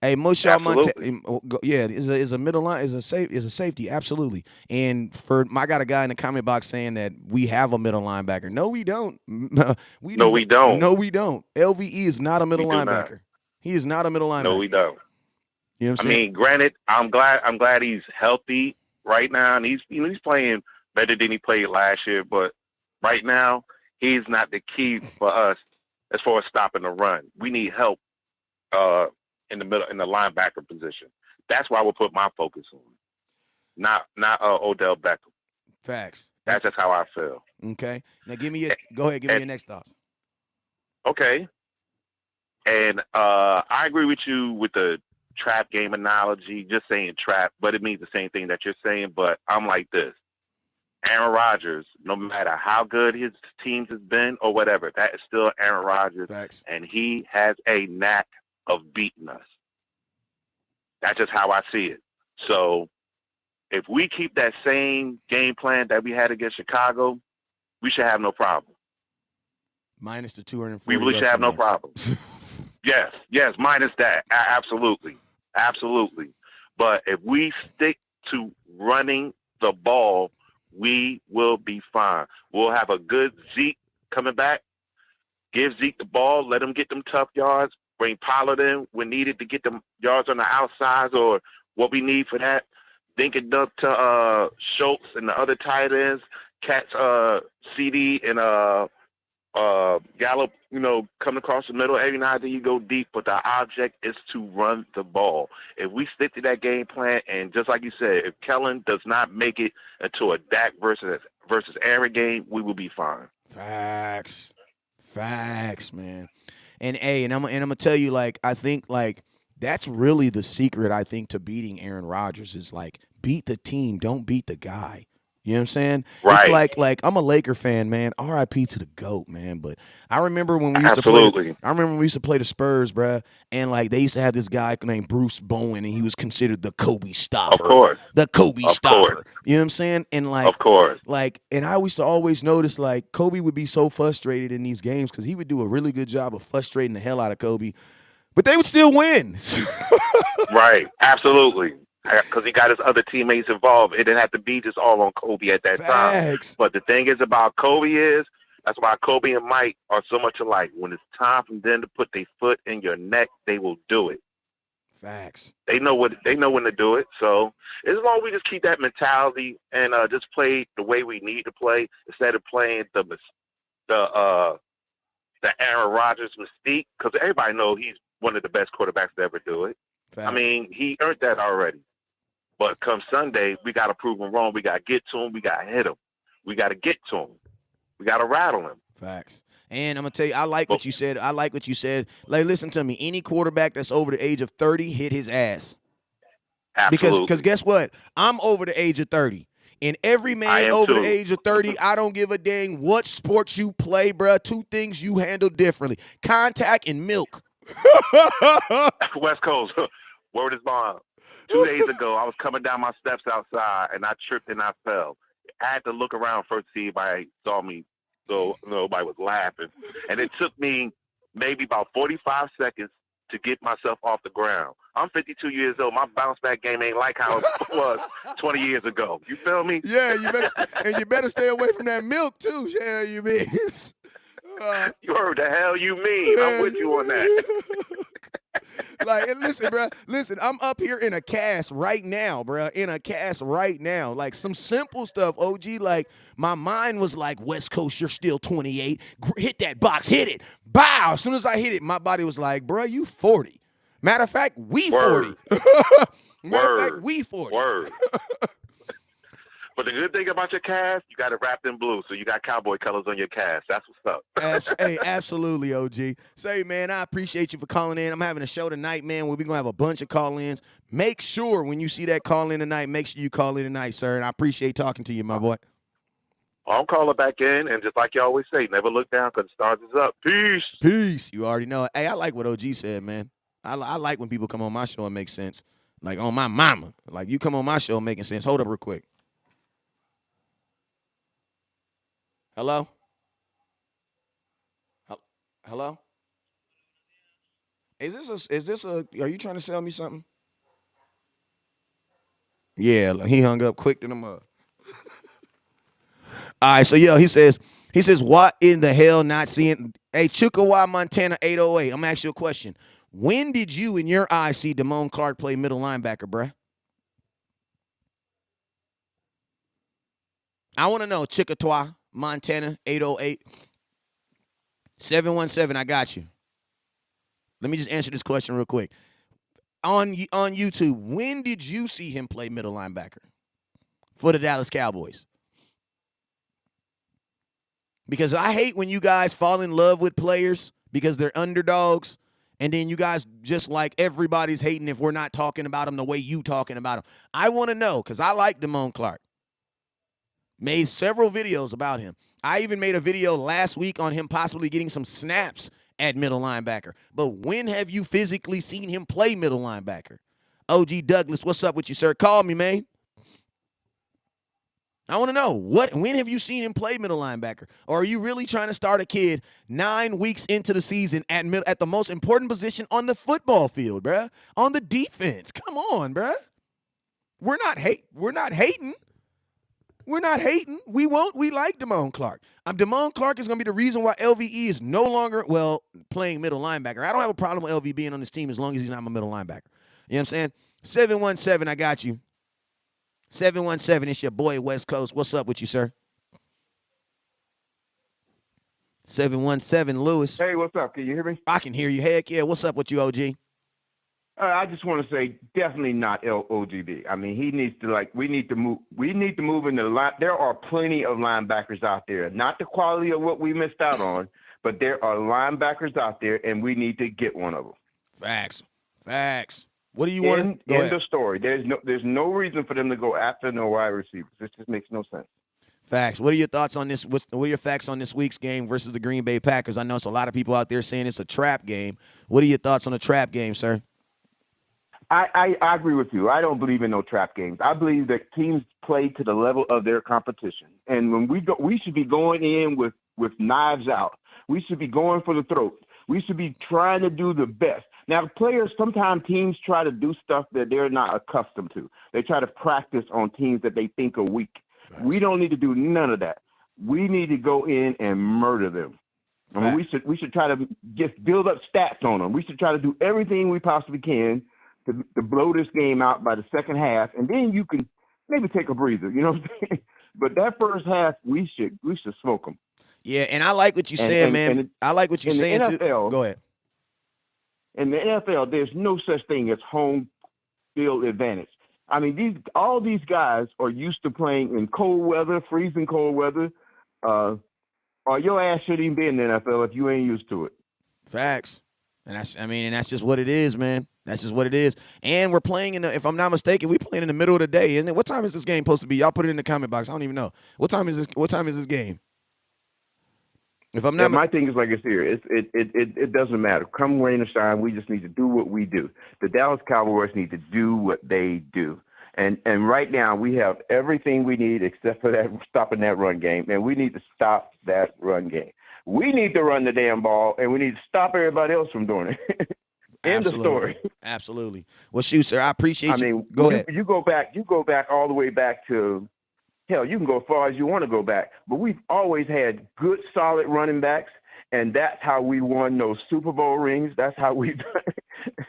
Hey, Moshaw Montana, is a middle line, is a safety, absolutely. And I got a guy in the comment box saying that we have a middle linebacker. No, we don't. we don't. No, we don't. LVE is not a middle linebacker. He is not a middle linebacker. No, we don't. You know what I'm I saying? mean, granted, I'm glad he's healthy right now, and he's playing better than he played last year. But right now, he's not the key for us as far as stopping the run. We need help in the middle, in the linebacker position. That's why we'll put my focus on, not Odell Beckham. Facts. That's just how I feel. Okay. Now go ahead. Give me your next thoughts. Okay. And I agree with you with the trap game analogy, just saying trap, but it means the same thing that you're saying. But I'm like this. Aaron Rodgers, no matter how good his teams has been or whatever, that is still Aaron Rodgers. Facts. And he has a knack of beating us. That's just how I see it. So if we keep that same game plan that we had against Chicago, we should have no problem. Minus the 240. We really should have no problem. Yes, minus that. Absolutely. But if we stick to running the ball, we will be fine. We'll have a good Zeke coming back. Give Zeke the ball. Let him get them tough yards. Bring Pollard in when needed to get them yards on the outsides or what we need for that. Think it up to Schultz and the other tight ends. Catch CD and Gallup, coming across the middle. Every now and then you go deep, but the object is to run the ball. If we stick to that game plan, and just like you said, if Kellen does not make it into a Dak versus Aaron game, we will be fine. Facts, man. And I'm gonna tell you, like, I think like that's really the secret. I think to beating Aaron Rodgers is like beat the team, don't beat the guy. You know what I'm saying? Right. It's like I'm a Laker fan, man. R.I.P. to the GOAT, man. But I remember when we used to play the Spurs, bruh, and like they used to have this guy named Bruce Bowen, and he was considered the Kobe stopper. Of course. The Kobe Of stopper. course. You know what I'm saying? And like, of course. And I used to always notice like Kobe would be so frustrated in these games because he would do a really good job of frustrating the hell out of Kobe, but they would still win. Right. Absolutely. Because he got his other teammates involved. It didn't have to be just all on Kobe at that time. But the thing is about Kobe is, that's why Kobe and Mike are so much alike. When it's time for them to put their foot in your neck, they will do it. Facts. They know when to do it. So as long as we just keep that mentality and just play the way we need to play instead of playing the Aaron Rodgers mystique, because everybody knows he's one of the best quarterbacks to ever do it. Facts. I mean, he earned that already. But come Sunday, we got to prove him wrong. We got to get to him. We got to hit him. We got to get to him. We got to rattle him. Facts. And I'm going to tell you, I like what you said. Like, listen to me. Any quarterback that's over the age of 30, hit his ass. Absolutely. Because guess what? I'm over the age of 30. And every man over the age of 30, I don't give a dang what sports you play, bruh. Two things you handle differently. Contact and milk. West Coast, word is bond. 2 days ago, I was coming down my steps outside, and I tripped and I fell. I had to look around first to see if anybody saw me, so nobody was laughing. And it took me maybe about 45 seconds to get myself off the ground. I'm 52 years old. My bounce back game ain't like how it was 20 years ago. You feel me? Yeah, you better stay away from that milk too. Yeah, you mean. You heard the hell you mean. I'm with you on that. Like, and listen, bro. Listen, I'm up here in a cast right now, bro. In a cast right now. Like some simple stuff, OG. Like my mind was like, West Coast, you're still 28. Hit that box, hit it. Bow. As soon as I hit it, my body was like, bro, you 40. Matter of fact, we 40. Matter of fact, we 40. Word. But the good thing about your cast, you got it wrapped in blue, so you got cowboy colors on your cast. That's what's up. Hey, absolutely, OG. Say, man, I appreciate you for calling in. I'm having a show tonight, man, where we're going to have a bunch of call-ins. Make sure when you see that call-in tonight, make sure you call in tonight, sir, and I appreciate talking to you, my boy. I'm calling back in, and just like you always say, never look down because the stars is up. Peace. Peace. You already know it. Hey, I like what OG said, man. I like when people come on my show and make sense. Like, on my mama. Like, you come on my show making sense. Hold up real quick. Hello? Hello? Is this a are you trying to sell me something? Yeah, he hung up quick than a mug. All right, so he says, what in the hell not seeing? Hey, Chickawaw, Montana 808. I'm gonna ask you a question. When did you in your eyes see Damone Clark play middle linebacker, bruh? I want to know, Chickawaw, Montana 808. 717, I got you. Let me just answer this question real quick. On YouTube, when did you see him play middle linebacker for the Dallas Cowboys? Because I hate when you guys fall in love with players because they're underdogs, and then you guys just like everybody's hating if we're not talking about them the way you talking about them. I want to know because I like Damone Clark. Made several videos about him. I even made a video last week on him possibly getting some snaps at middle linebacker. But when have you physically seen him play middle linebacker? OG Douglas, what's up with you, sir? Call me, man. I want to know, when have you seen him play middle linebacker? Or are you really trying to start a kid 9 weeks into the season at the most important position on the football field, bruh? On the defense. Come on, bruh. We're not hating. We're not hating. We like Damone Clark. Damone Clark is going to be the reason why LVE is no longer, playing middle linebacker. I don't have a problem with LV being on this team as long as he's not my middle linebacker. You know what I'm saying? 717, I got you. 717, it's your boy West Coast. What's up with you, sir? 717, Lewis. Hey, what's up? Can you hear me? I can hear you. Heck yeah. What's up with you, OG? I just want to say definitely not OGB. I mean, he needs to we need to move in the line. There are plenty of linebackers out there. Not the quality of what we missed out on, but there are linebackers out there, and we need to get one of them. Facts. What do you want? End of story. There's no reason for them to go after no wide receivers. This just makes no sense. Facts. What are your thoughts on this? What are your facts on this week's game versus the Green Bay Packers? I know it's a lot of people out there saying it's a trap game. What are your thoughts on the trap game, sir? I agree with you. I don't believe in no trap games. I believe that teams play to the level of their competition. And when we should be going in with knives out. We should be going for the throat. We should be trying to do the best. Now, players, sometimes teams try to do stuff that they're not accustomed to. They try to practice on teams that they think are weak. Right. We don't need to do none of that. We need to go in and murder them. I mean, we should try to just build up stats on them. We should try to do everything we possibly can to blow this game out by the second half, and then you can maybe take a breather. You know what I'm saying? But that first half, we should smoke them. Yeah, and I like what you And said, man. and I like what you're in the saying too. NFL, Go ahead. in the NFL, there's no such thing as home field advantage. I mean, all these guys are used to playing in cold weather, freezing cold weather. Or your ass shouldn't even be in the NFL if you ain't used to it. Facts. And that's just what it is, man. That's just what it is. And we're playing if I'm not mistaken, we playing in the middle of the day, isn't it? What time is this game supposed to be? Y'all put it in the comment box. I don't even know. What time is this game? If I'm not my thing is like it's here. It doesn't matter. Come rain or shine, we just need to do what we do. The Dallas Cowboys need to do what they do. And right now we have everything we need except for that stopping that run game. And we need to stop that run game. We need to run the damn ball, and we need to stop everybody else from doing it. End of story. Absolutely. Well, shoot, sir, I appreciate you. I mean, Go ahead. You go back all the way back to, hell, you can go as far as you want to go back. But we've always had good, solid running backs, and that's how we won those Super Bowl rings. That's how we done it.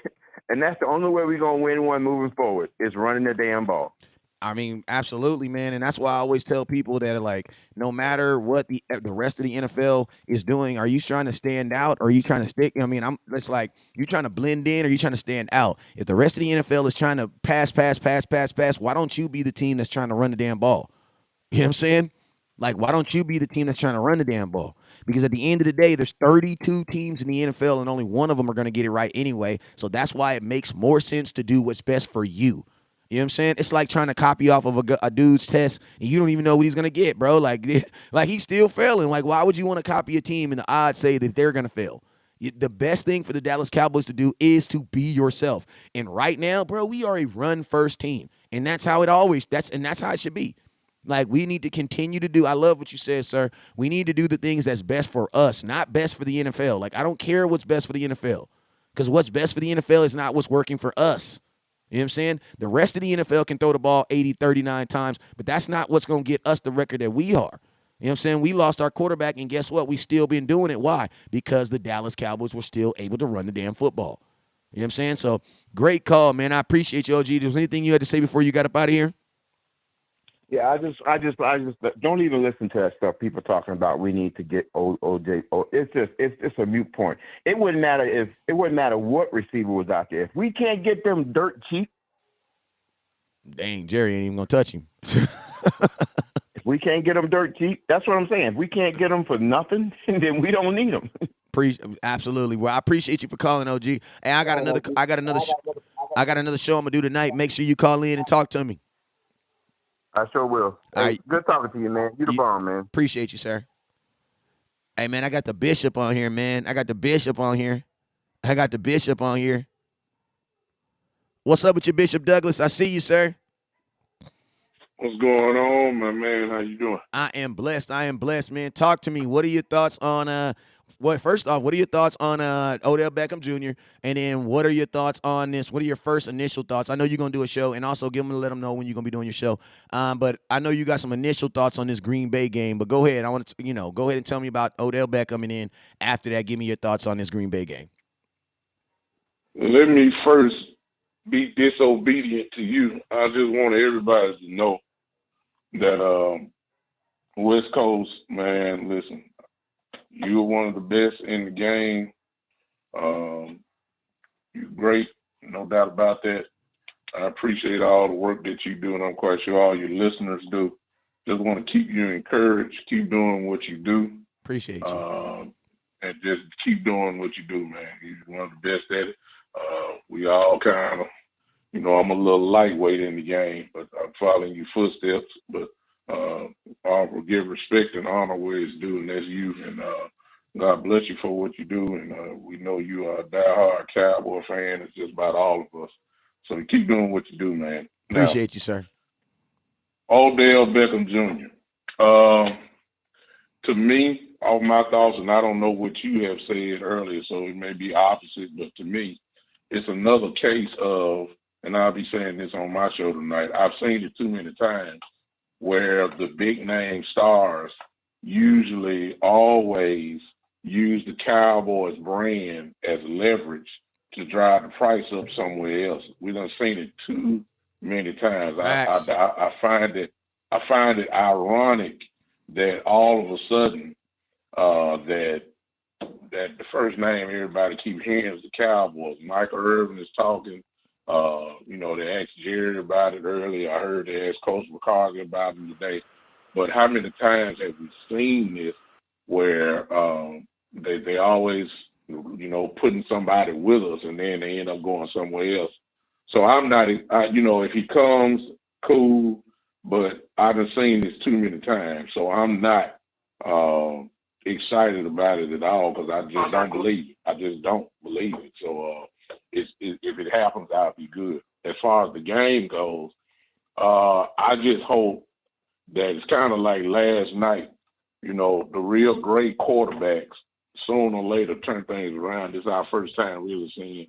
And that's the only way we're going to win one moving forward is running the damn ball. I mean, absolutely, man. And that's why I always tell people that, like, no matter what the rest of the NFL is doing, are you trying to stand out or are you trying to stick? I mean, it's like, you trying to blend in or you trying to stand out? If the rest of the NFL is trying to pass, why don't you be the team that's trying to run the damn ball? You know what I'm saying? Like, why don't you be the team that's trying to run the damn ball? Because at the end of the day, there's 32 teams in the NFL and only one of them are going to get it right anyway. So that's why it makes more sense to do what's best for you. You know what I'm saying? It's like trying to copy off of a dude's test and you don't even know what he's going to get, bro. Like he's still failing. Like, why would you want to copy a team and the odds say that they're going to fail? The best thing for the Dallas Cowboys to do is to be yourself. And right now, bro, we are a run-first team. And that's how that's how it should be. Like, we need to continue to do, I love what you said, sir. We need to do the things that's best for us, not best for the NFL. Like, I don't care what's best for the NFL because what's best for the NFL is not what's working for us. You know what I'm saying? The rest of the NFL can throw the ball 80, 39 times, but that's not what's going to get us the record that we are. You know what I'm saying? We lost our quarterback, and guess what? We still been doing it. Why? Because the Dallas Cowboys were still able to run the damn football. You know what I'm saying? So, great call, man. I appreciate you, OG. Was there anything you had to say before you got up out of here? Yeah, I just don't even listen to that stuff people talking about. We need to get OJ. It's a moot point. It wouldn't matter what receiver was out there. If we can't get them dirt cheap, dang, Jerry ain't even gonna touch him. If we can't get them dirt cheap, that's what I'm saying. If we can't get them for nothing, then we don't need them. Absolutely. Well, I appreciate you for calling, OG. Hey, I got another show I'm gonna do tonight. Make sure you call in and talk to me. I sure will. All right. Good talking to you, man. You the bomb, man. Appreciate you, sir. Hey, man, I got the bishop on here, man. I got the bishop on here. What's up with you, Bishop Douglas? I see you, sir. What's going on, my man? How you doing? I am blessed, man. Talk to me. What are your thoughts on first off, what are your thoughts on Odell Beckham Jr.? And then what are your thoughts on this? What are your first initial thoughts? I know you're going to do a show, and also let them know when you're going to be doing your show. But I know you got some initial thoughts on this Green Bay game. But go ahead. I want to, go ahead and tell me about Odell Beckham, and then after that, give me your thoughts on this Green Bay game. Let me first be disobedient to you. I just want everybody to know that West Coast, man, listen, you're one of the best in the game. You're great, no doubt about that. I appreciate all the work that you do, and I'm quite sure all your listeners do. Just want to keep you encouraged, keep doing what you do. Appreciate you. And just keep doing what you do, man. You're one of the best at it. We all kind of, I'm a little lightweight in the game, but I'm following your footsteps. But I will give respect and honor where it's due, and that's you. And God bless you for what you do. And we know you are a diehard Cowboy fan. It's just about all of us. So keep doing what you do, man. Appreciate you, sir. Odell Beckham Jr. To me, all my thoughts, and I don't know what you have said earlier, so it may be opposite, but to me, it's another case of, and I'll be saying this on my show tonight, I've seen it too many times, where the big name stars usually always use the Cowboys brand as leverage to drive the price up somewhere else. We done seen it too many times. Facts. I find it ironic that all of a sudden that the first name everybody keep hearing is the Cowboys. Michael Irvin is talking. They asked Jerry about it earlier. I heard they asked Coach McCarthy about it today. But how many times have we seen this where they always, putting somebody with us and then they end up going somewhere else? So I'm not, if he comes, cool, but I've been seen this too many times. So I'm not excited about it at all because I just don't believe it. I just don't believe it. So if it happens, I'll be good. As far as the game goes, I just hope that it's kind of like last night, the real great quarterbacks sooner or later turn things around. This is our first time really seeing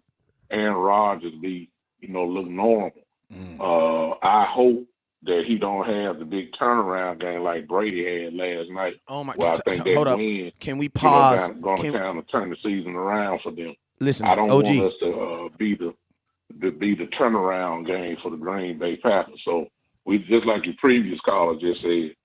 Aaron Rodgers be, look normal. I hope that he don't have the big turnaround game like Brady had last night. Oh my! Well, I think Hold that up. win, Can we pause? going to kind of turn the season around for them. Listen, I don't OG. want us to be the turnaround game for the Green Bay Packers. So we, just like your previous caller just said,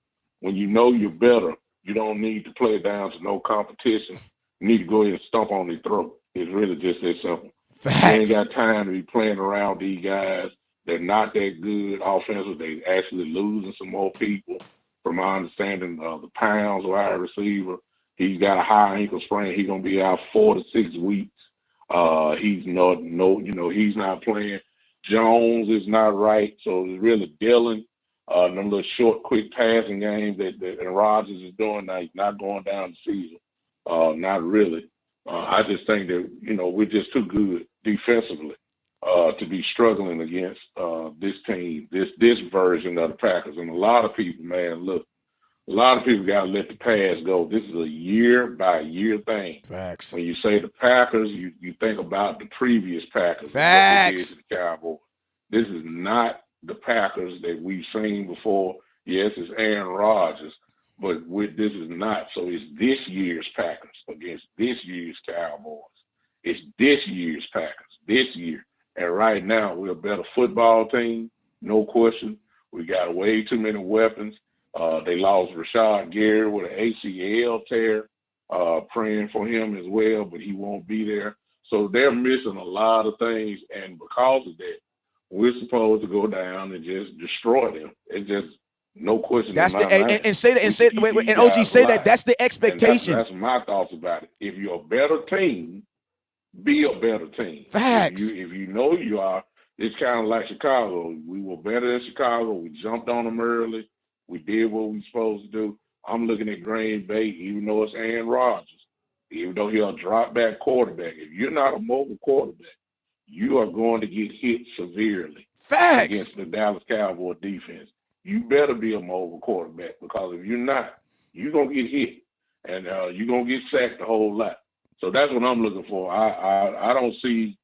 when you know you're better, you don't need to play it down to no competition. You need to go ahead and stomp on their throat. It's really just that simple. Facts. You ain't got time to be playing around these guys. They're not that good offensive. They actually losing some more people. From my understanding, the Pounds wide receiver, he's got a high ankle sprain. He's gonna be out 4 to 6 weeks. He's he's not playing. Jones is not right. So it's really Dillon. Them little short, quick passing games that Rodgers is doing now. He's not going down the season. Not really. I just think that we're just too good defensively to be struggling against this team, this version of the Packers. And a lot of people, man, look, a lot of people got to let the past go. This is a year by year thing. Facts. When you say the Packers, you think about the previous Packers. Facts. And what they did to the Cowboys. This is not the Packers that we've seen before. Yes, it's Aaron Rodgers, but this is not. So it's this year's Packers against this year's Cowboys. It's this year's Packers, this year. And right now, we're a better football team, no question. We got way too many weapons. They lost Rashad Gary with an ACL tear, praying for him as well, but he won't be there. So they're missing a lot of things, and because of that, we're supposed to go down and just destroy them. It's just no question. That's in my the mind. and say that and say wait, These and OG guys say lie. that. That's the And expectation. that's my thoughts about it. If you're a better team, be a better team. Facts. If you know you are, it's kind of like Chicago. We were better than Chicago. We jumped on them early. We did what we supposed to do. I'm looking at Green Bay, even though it's Aaron Rodgers, even though he's a drop back quarterback. If you're not a mobile quarterback, you are going to get hit severely. Facts. Against the Dallas Cowboy defense. You better be a mobile quarterback, because if you're not, you're going to get hit, and you're going to get sacked a whole lot. So that's what I'm looking for. I don't see,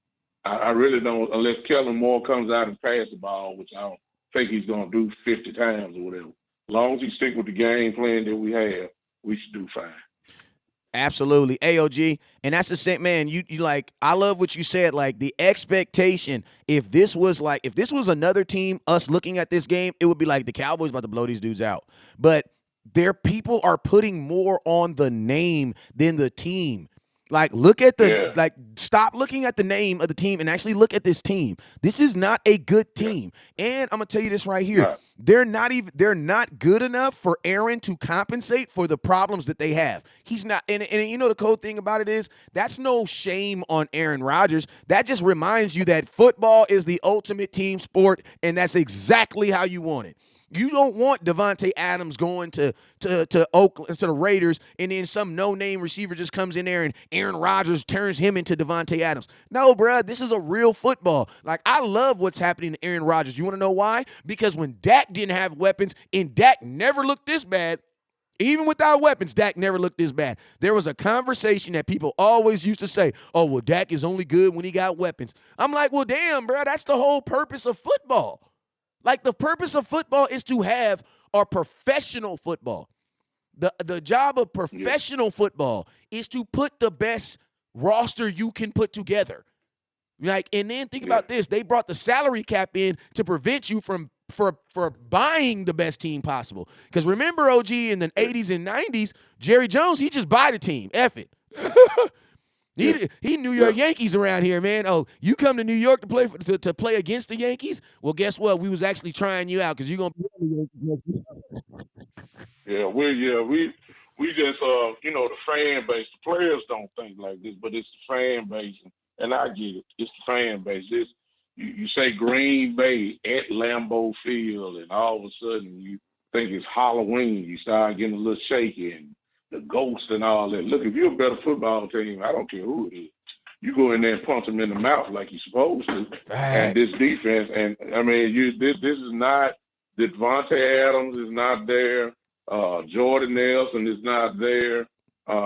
I really don't, unless Kellen Moore comes out and passes the ball, which I don't think he's going to do 50 times or whatever. As long as he stick with the game plan that we have, we should do fine. Absolutely. AOG. And that's the same, man. You like, I love what you said. Like, the expectation, if this was another team, us looking at this game, it would be like the Cowboys about to blow these dudes out. But their people are putting more on the name than the team. Like, look at stop looking at the name of the team and actually look at this team. This is not a good team. And I'm gonna tell you this right here. Right. They're not good enough for Aaron to compensate for the problems that they have. He's not, and you know the cool thing about it is that's no shame on Aaron Rodgers. That just reminds you that football is the ultimate team sport, and that's exactly how you want it. You don't want Devontae Adams going to Oakland, to the Raiders, and then some no-name receiver just comes in there and Aaron Rodgers turns him into Devontae Adams. No, bruh, this is a real football. Like, I love what's happening to Aaron Rodgers. You want to know why? Because when Dak didn't have weapons, and Dak never looked this bad, even without weapons, Dak never looked this bad. There was a conversation that people always used to say, oh, well, Dak is only good when he got weapons. I'm like, well, damn, bruh, that's the whole purpose of football. Like, the purpose of football is to have a professional football. The job of professional football is to put the best roster you can put together. Like, and then think about this. They brought the salary cap in to prevent you from for buying the best team possible. Because remember, OG, in the 80s and 90s, Jerry Jones, he just buy the team. F it. He New York Yankees around here, man. Oh, you come to New York to play to play against the Yankees? Well, guess what? We was actually trying you out because you're gonna be. We just the fan base. The players don't think like this, but it's the fan base, and I get it. It's the fan base. You say Green Bay at Lambeau Field, and all of a sudden you think it's Halloween. You start getting a little shaky, and the ghost and all that. Look, if you're a better football team, I don't care who it is. You go in there and punch them in the mouth like you're supposed to. And this defense, and I mean, this is not. Devontae Adams is not there. Jordan Nelson is not there.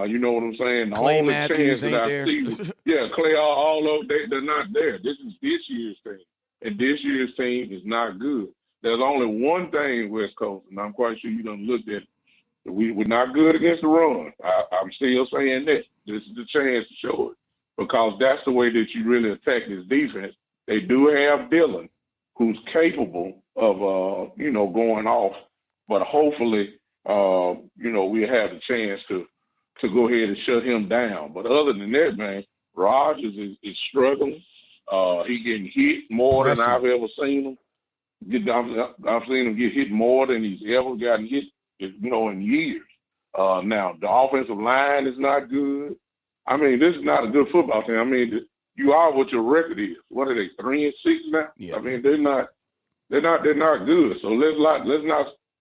You know what I'm saying? The Clay only Matthews chance that ain't I there. see, Clay, all of they're not there. This is this year's team, and this year's team is not good. There's only one thing, West Coast, and I'm quite sure you done looked at. We're not good against the run. I'm still saying that. This is the chance to show it because that's the way that you really attack this defense. They do have Dillon, who's capable of going off, but hopefully we have a chance to go ahead and shut him down. But other than that, man, Rodgers is struggling. He getting hit more than I've ever seen him. I've seen him get hit more than he's ever gotten hit, in years. Now the offensive line is not good. I mean, this is not a good football team. I mean, you are what your record is. What are they, 3-6 now? Yeah. I mean, they're not good. So let's not.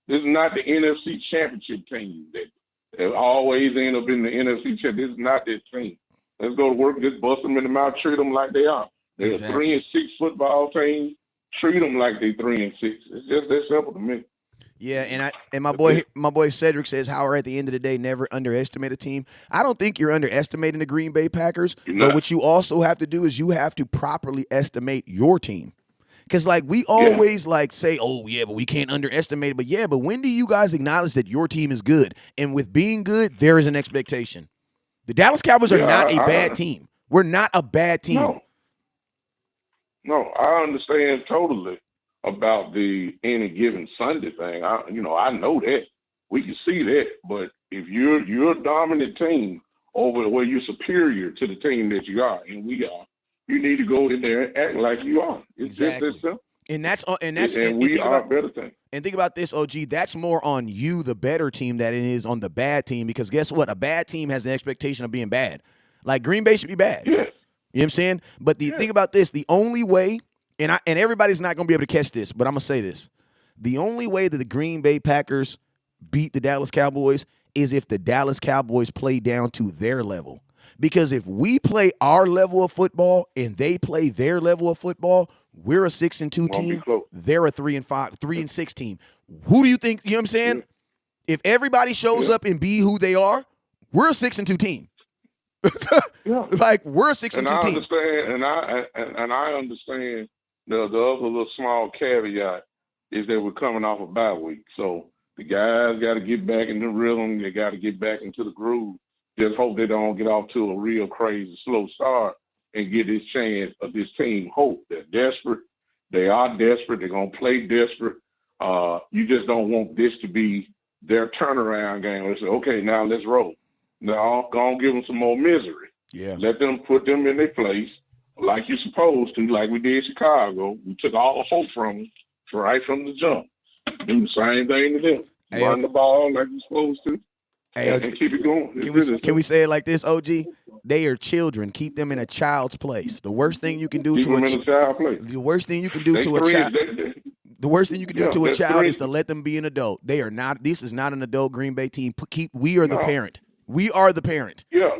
This is not the NFC Championship team that always end up in the NFC Championship. This is not this team. Let's go to work. Just bust them in the mouth. Treat them like they are. They're a 3-6 football team. Treat them like they're 3-6. It's just that simple to me. Yeah, and my boy Cedric says, Howard, at the end of the day, never underestimate a team. I don't think you're underestimating the Green Bay Packers, but what you also have to do is you have to properly estimate your team. Because, we always, say, oh, yeah, but we can't underestimate it. But when do you guys acknowledge that your team is good? And with being good, there is an expectation. The Dallas Cowboys are not a bad team. We're not a bad team. No, I understand totally about the any given Sunday thing. I know that. We can see that. But if you're a dominant team over where you're superior to the team that you are, and we are, you need to go in there and act like you are. It's just that simple. And we are a better team. And think about this, OG. That's more on you, the better team, than it is on the bad team. Because guess what? A bad team has an expectation of being bad. Like Green Bay should be bad. Yes. You know what I'm saying? But think about this. The only way, and everybody's not going to be able to catch this, but I'm going to say this. The only way that the Green Bay Packers beat the Dallas Cowboys is if the Dallas Cowboys play down to their level. Because if we play our level of football and they play their level of football, we're a 6-2 team. They're a 3-6 team. Who do you think? You know what I'm saying? Yeah. If everybody shows up and be who they are, we're a 6-2 team. We're a 6-2 team. I understand the other little small caveat is that we're coming off a bye week. So the guys got to get back in the rhythm. They got to get back into the groove. Just hope they don't get off to a real crazy slow start and get this chance of this team hope. They're desperate. They are desperate. They're going to play desperate. You just don't want this to be their turnaround game. They say, okay, now let's roll. Now, go on, give them some more misery. Yeah. Let them put them in their place like you're supposed to, like we did Chicago. We took all the hope from them right from the jump. Do the same thing to them. Run the ball like you're supposed to. And keep it going. Can we say it like this, OG? They are children. Keep them in a child's place. The worst thing you can do to a child. The worst thing you can do to a child. The worst thing you can do to a child is to let them be an adult. They are not. This is not an adult Green Bay team. We are the parent. We are the parent. Yeah.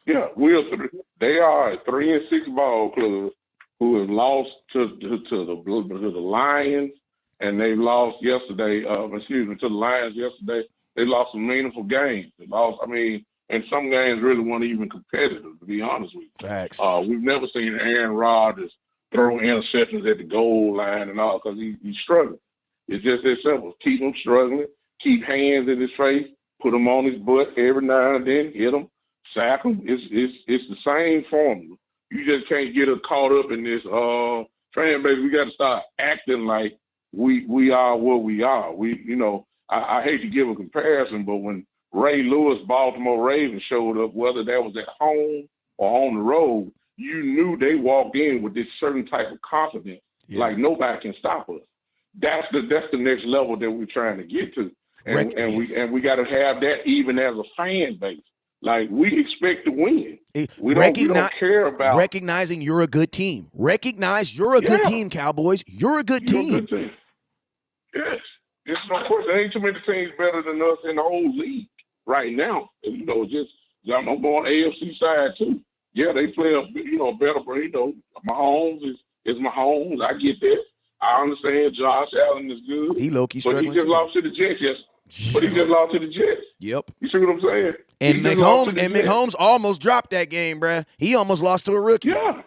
They are a 3-6 ball club who have lost to the Lions, and they lost yesterday. To the Lions yesterday. They lost some meaningful games. They lost. And some games really weren't even competitive, to be honest with you. Facts. We've never seen Aaron Rodgers throw interceptions at the goal line and all because he's struggling. It's just that simple. Keep him struggling. Keep hands in his face. Put him on his butt every now and then. Hit him. Sack him. It's the same formula. You just can't get us caught up in this fan base. We got to start acting like we are what we are. I hate to give a comparison, but when Ray Lewis, Baltimore Ravens showed up, whether that was at home or on the road, you knew they walked in with this certain type of confidence, like nobody can stop us. That's the next level that we're trying to get to, and we got to have that even as a fan base. Like, we expect to win. We don't care about recognizing you're a good team. Recognize you're a good team, Cowboys. You're a good team. A good team. Yes. There's no question. There ain't too many teams better than us in the whole league right now. I'm going AFC side too. Yeah, they play better, but Mahomes is Mahomes. I get that. I understand Josh Allen is good. He low-key struggling. But he just lost to the Jets, yes. But he just lost to the Jets. Yep. You see what I'm saying? And McHolmes almost dropped that game, bruh. He almost lost to a rookie. Yeah.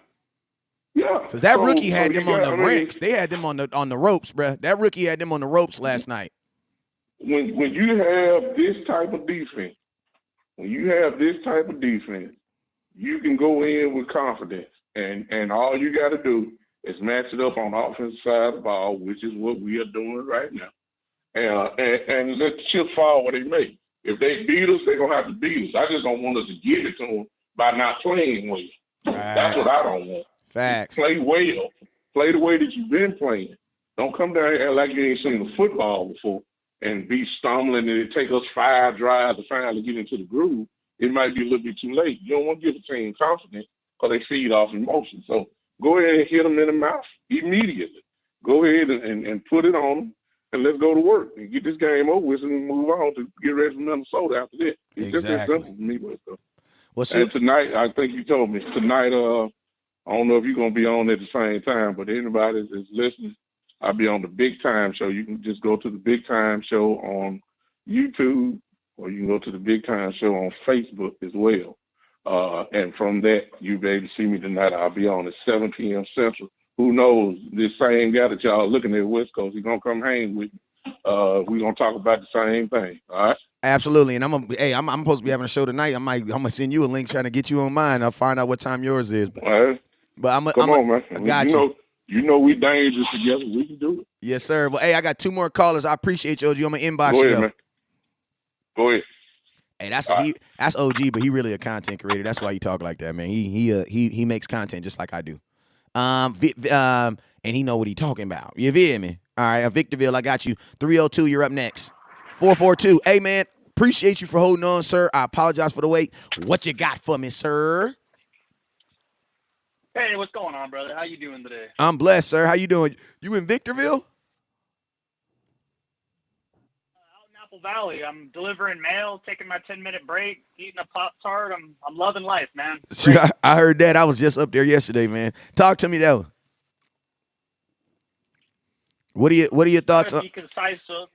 Yeah. Because that rookie had them on the ranks. They had them on the ropes, bruh. That rookie had them on the ropes last night. When you have this type of defense, you can go in with confidence. And all you got to do is match it up on the offensive side of the ball, which is what we are doing right now. And let the chips fall where they may. If they beat us, they're going to have to beat us. I just don't want us to give it to them by not playing well. That's what I don't want. Facts. Play well. Play the way that you've been playing. Don't come down here like you ain't seen the football before and be stumbling and it take us 5 drives to finally get into the groove. It might be a little bit too late. You don't want to give the team confidence because they feed off emotion. So go ahead and hit them in the mouth immediately. Go ahead and put it on them. And let's go to work and get this game over with and move on to get ready for Minnesota after that. It's just that simple for me. And tonight, I think you told me, tonight, I don't know if you're going to be on at the same time, but anybody that's listening, I'll be on the Big Time Show. You can just go to the Big Time Show on YouTube, or you can go to the Big Time Show on Facebook as well. And from that, you'll be able to see me tonight. I'll be on at 7 p.m. Central. Who knows? This same guy that y'all looking at West Coast, he's gonna come hang with me. We're gonna talk about the same thing. All right. Absolutely. And I'm supposed to be having a show tonight. I'm gonna send you a link trying to get you on mine. I'll find out what time yours is. But come on, man. I got you. You know we dangerous together. We can do it. Yes, sir. Well, I got 2 more callers. I appreciate you, OG. I'm gonna inbox Go you ahead, though. man. Go ahead. Hey, that's OG, but he really a content creator. That's why he talk like that, man. He makes content just like I do. And he know what he talking about. You feel me? All right, Victorville, I got you. 302, you're up next. 442. Hey, man, appreciate you for holding on, sir. I apologize for the wait. What you got for me, sir? Hey, what's going on, brother? How you doing today? I'm blessed, sir. How you doing? You in Victorville? Out in Apple Valley. I'm delivering mail, taking my 10-minute break, eating a Pop-Tart. I'm loving life, man. Shoot, I heard that. I was just up there yesterday, man. Talk to me though. What are your thoughts on? Be concise, so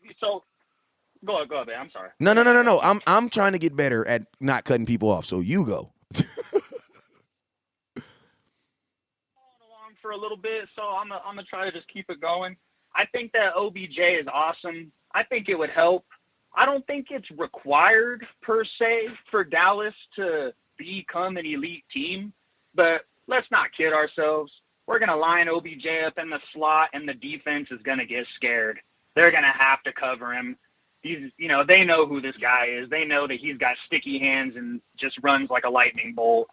go ahead, man. I'm sorry. No. I'm trying to get better at not cutting people off. So you go. Along for a little bit, so I'm gonna try to just keep it going. I think that OBJ is awesome. I think it would help. I don't think it's required per se for Dallas to become an elite team, but let's not kid ourselves. We're going to line OBJ up in the slot, and the defense is going to get scared. They're going to have to cover him. They know who this guy is. They know that he's got sticky hands and just runs like a lightning bolt.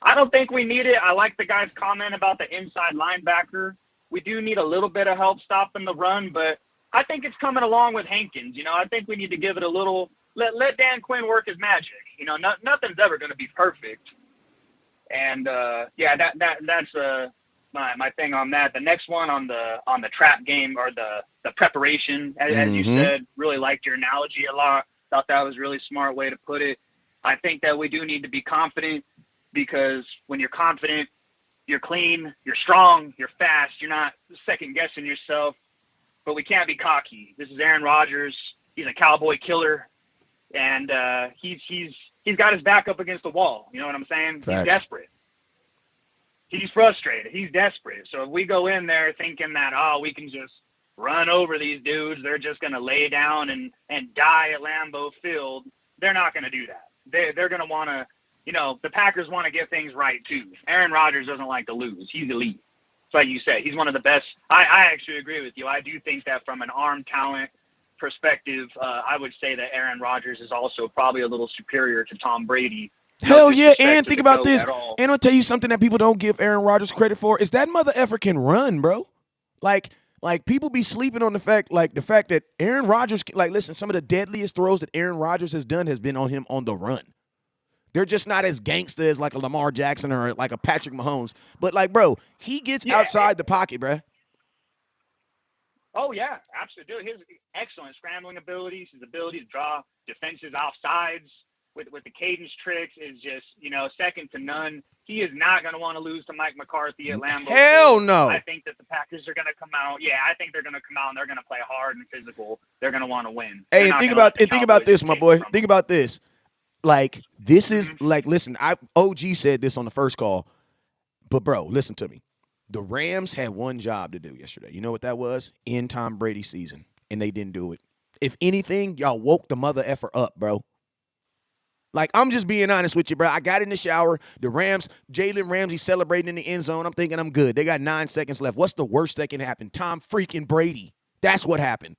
I don't think we need it. I like the guy's comment about the inside linebacker. We do need a little bit of help stopping the run, but I think it's coming along with Hankins. I think we need to give it a little let Dan Quinn work his magic. Nothing's ever going to be perfect. And that's my thing on that. The next one on the trap game or the preparation, as you said, really liked your analogy a lot. Thought that was a really smart way to put it. I think that we do need to be confident, because when you're confident, you're clean, you're strong, you're fast, you're not second guessing yourself. But we can't be cocky. This is Aaron Rodgers. He's a Cowboy killer, and he's got his back up against the wall. You know what I'm saying? Facts. He's desperate. He's frustrated. He's desperate. So if we go in there thinking that, we can just run over these dudes, they're just going to lay down and die at Lambeau Field, they're not going to do that. They're going to want to the Packers want to get things right too. Aaron Rodgers doesn't like to lose. He's elite. It's like you said, he's one of the best. I actually agree with you. I do think that from an arm talent perspective, I would say that Aaron Rodgers is also probably a little superior to Tom Brady. Hell yeah, and think about GOAT this. at all. And I'll tell you something that people don't give Aaron Rodgers credit for is that mother effer can run, bro. Like people be sleeping on the fact that Aaron Rodgers, listen, some of the deadliest throws that Aaron Rodgers has done has been on him on the run. They're just not as gangster as like a Lamar Jackson or like a Patrick Mahomes. But bro, he gets outside the pocket, bro. Oh, yeah, absolutely. His excellent scrambling abilities, his ability to draw defenses offsides with the cadence tricks is just, second to none. He is not going to want to lose to Mike McCarthy at Lambeau. Hell no. I think that the Packers are going to come out. Yeah, I think they're going to come out and they're going to play hard and physical. They're going to want to win. Hey, and think about this, my boy. Think about this. This is listen, OG said this on the first call, but bro, listen to me. The Rams had one job to do yesterday. You know what that was? End Tom Brady season, and they didn't do it. If anything, y'all woke the mother effer up, bro. I'm just being honest with you, bro. I got in the shower. The Rams, Jalen Ramsey celebrating in the end zone. I'm thinking I'm good. They got 9 seconds left. What's the worst that can happen? Tom freaking Brady. That's what happened.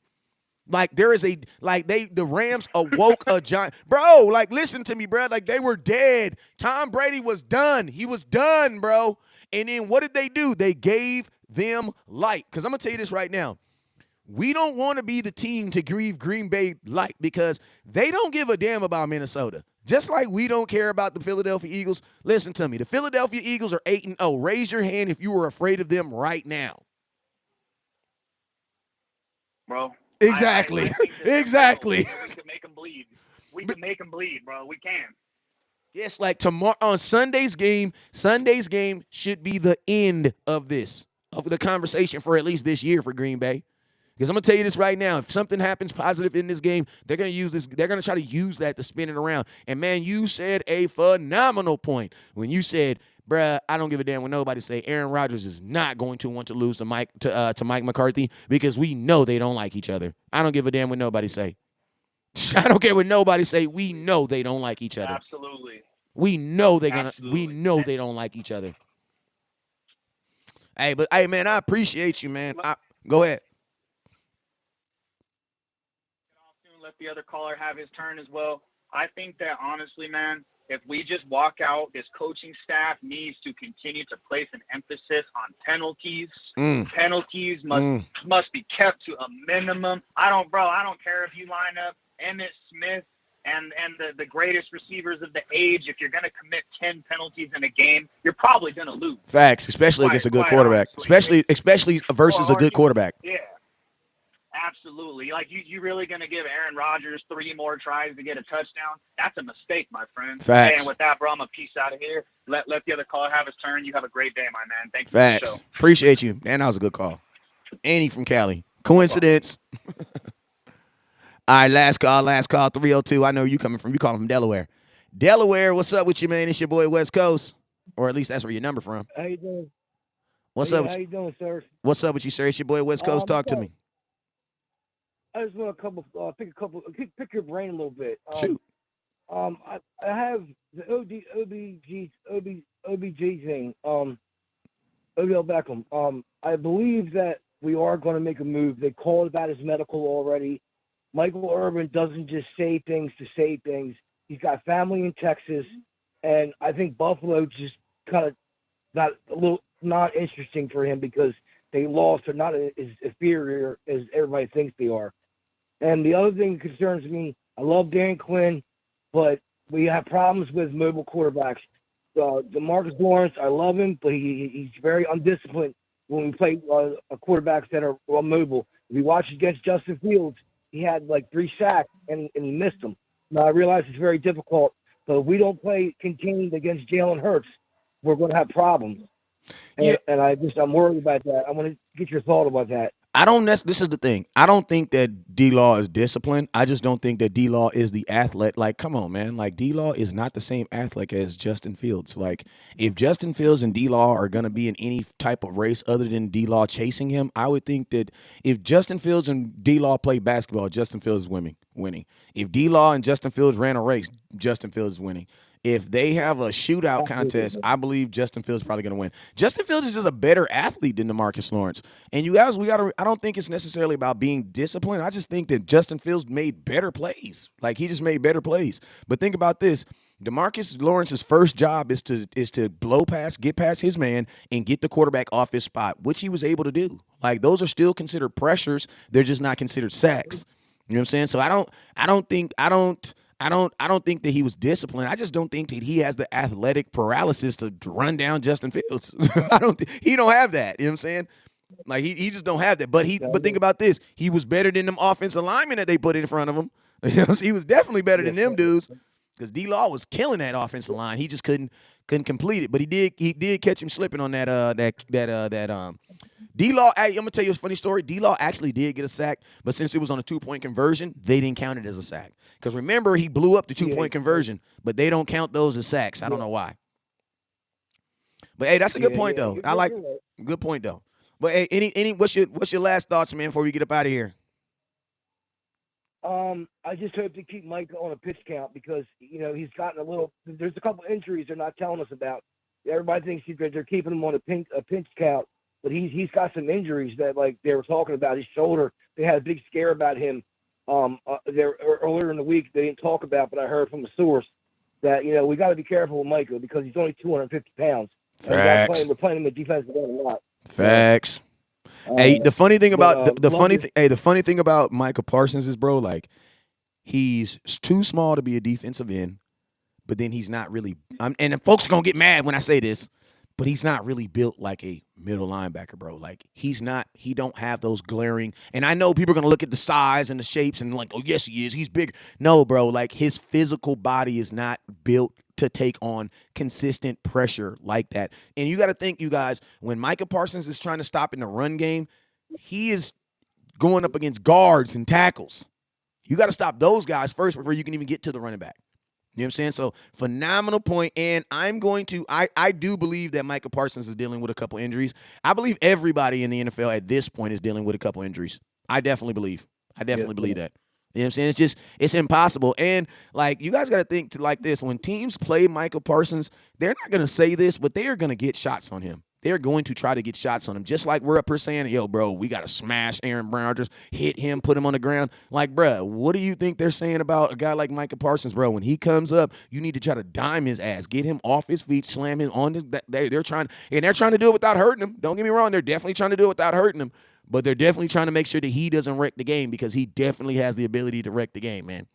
The Rams awoke a giant. Bro, listen to me, bro. They were dead. Tom Brady was done. He was done, bro. And then what did they do? They gave them light. Because I'm going to tell you this right now. We don't want to be the team to grieve Green Bay light because they don't give a damn about Minnesota. Just like we don't care about the Philadelphia Eagles. Listen to me. The Philadelphia Eagles are 8-0. Raise your hand if you were afraid of them right now. Bro. Exactly. Exactly. We can make them bleed. We can make them bleed, bro. We can. Yes, tomorrow on Sunday's game should be the end of the conversation for at least this year for Green Bay. Because I'm going to tell you this right now. If something happens positive in this game, they're going to use this. They're going to try to use that to spin it around. And, man, you said a phenomenal point when you said, bruh, I don't give a damn what nobody say. Aaron Rodgers is not going to want to lose to Mike McCarthy because we know they don't like each other. I don't give a damn what nobody say. I don't care what nobody say. We know they don't like each other. Absolutely. We know they don't like each other. Hey, man, I appreciate you, man. Go ahead. Let the other caller have his turn as well. I think that honestly, man, if we just walk out, this coaching staff needs to continue to place an emphasis on penalties. Penalties must be kept to a minimum. I don't care if you line up Emmitt Smith and the greatest receivers of the age. If you're going to commit 10 penalties in a game, you're probably going to lose. Facts, especially against a good quarterback. Honestly. Especially versus a good quarterback. Yeah. Absolutely. You really going to give Aaron Rodgers 3 more tries to get a touchdown? That's a mistake, my friend. Facts. And with that, bro, I'm a peace out of here. Let the other caller have his turn. You have a great day, my man. Thanks. Facts. For the show. Appreciate you. Man, that was a good call. Annie from Cali. Coincidence. All right, last call, 302. I know you calling from Delaware. Delaware, what's up with you, man? It's your boy West Coast. Or at least that's where your number from. How you doing? What's up? How you doing, sir? What's up with you, sir? It's your boy West Coast. Talk to me. I just want pick your brain a little bit. Shoot. I have the OBG thing. Odell Beckham. I believe that we are going to make a move. They called about his medical already. Michael Irvin doesn't just say things to say things. He's got family in Texas, and I think Buffalo just kind of got a little not interesting for him because they lost. They're not as inferior as everybody thinks they are. And the other thing that concerns me, I love Dan Quinn, but we have problems with mobile quarterbacks. DeMarcus Lawrence, I love him, but he's very undisciplined when we play quarterbacks that are mobile. If you watch against Justin Fields, he had 3 sacks and he missed them. Now, I realize it's very difficult, but if we don't play contained against Jalen Hurts, we're going to have problems. And I'm worried about that. I want to get your thought about that. This is the thing. I don't think that D-Law is disciplined. I just don't think that D-Law is the athlete. Come on, man. D-Law is not the same athlete as Justin Fields. If Justin Fields and D-Law are going to be in any type of race other than D-Law chasing him, I would think that if Justin Fields and D-Law play basketball, Justin Fields is winning. If D-Law and Justin Fields ran a race, Justin Fields is winning. if they have a shootout contest, I believe Justin Fields is probably going to win. Justin Fields is just a better athlete than DeMarcus Lawrence. And you guys, I don't think it's necessarily about being disciplined. I just think that Justin Fields made better plays. Like, he just made better plays. But think about this. DeMarcus Lawrence's first job is to blow past, get past his man, and get the quarterback off his spot, which he was able to do. Like, those are still considered pressures. They're just not considered sacks. You know what I'm saying? So I don't think that he was disciplined. I just don't think that he has the athletic paralysis to run down Justin Fields. He don't have that. You know what I'm saying? Like, he just don't have that. But think about this. He was better than them offensive linemen that they put in front of him. You know, he was definitely better than them dudes. Because D-Law was killing that offensive line. He just couldn't complete it. But he did catch him slipping on that D-Law. I'm gonna tell you a funny story. D-Law actually did get a sack, but since it was on a 2-point conversion, they didn't count it as a sack. Because remember, he blew up the 2-point conversion, but they don't count those as sacks. I don't know why. But hey, that's a good point though. I like good point though. But hey, any what's your last thoughts, man, before we get up out of here? I just hope to keep Mike on a pitch count because, he's gotten a little – there's a couple injuries they're not telling us about. Everybody thinks they're keeping him on a pinch count, but he's got some injuries that, like, they were talking about. His shoulder, they had a big scare about him there earlier in the week. They didn't talk about, but I heard from a source that, we got to be careful with Michael because he's only 250 pounds. Facts. We're playing him at defensive end a lot. Facts. Hey, the funny thing about the funny thing about Micah Parsons is, bro, like, he's too small to be a defensive end, but then he's not really. And folks are gonna get mad when I say this, but he's not really built like a middle linebacker, bro. Like, he's not. He don't have those glaring. And I know people are gonna look at the size and the shapes and like, oh yes, he is. He's bigger. No, bro. Like, his physical body is not built to take on consistent pressure like that. And you got to think, you guys, when Micah Parsons is trying to stop in the run game, he is going up against guards and tackles. You got to stop those guys first before you can even get to the running back. You know what I'm saying? So, phenomenal point. And I do believe that Micah Parsons is dealing with a couple injuries. I believe everybody in the NFL at this point is dealing with a couple injuries. I definitely believe that. You know what I'm saying? It's impossible. And, like, you guys got to think like this. When teams play Micah Parsons, they're not going to say this, but they are going to get shots on him. They're going to try to get shots on him. Just like we're up here saying, yo, bro, we got to smash Aaron Brown, just hit him, put him on the ground. Like, bro, what do you think they're saying about a guy like Micah Parsons, bro? When he comes up, you need to try to dime his ass, get him off his feet, slam him on the – they're trying to do it without hurting him. Don't get me wrong. They're definitely trying to do it without hurting him. But they're definitely trying to make sure that he doesn't wreck the game because he definitely has the ability to wreck the game, man.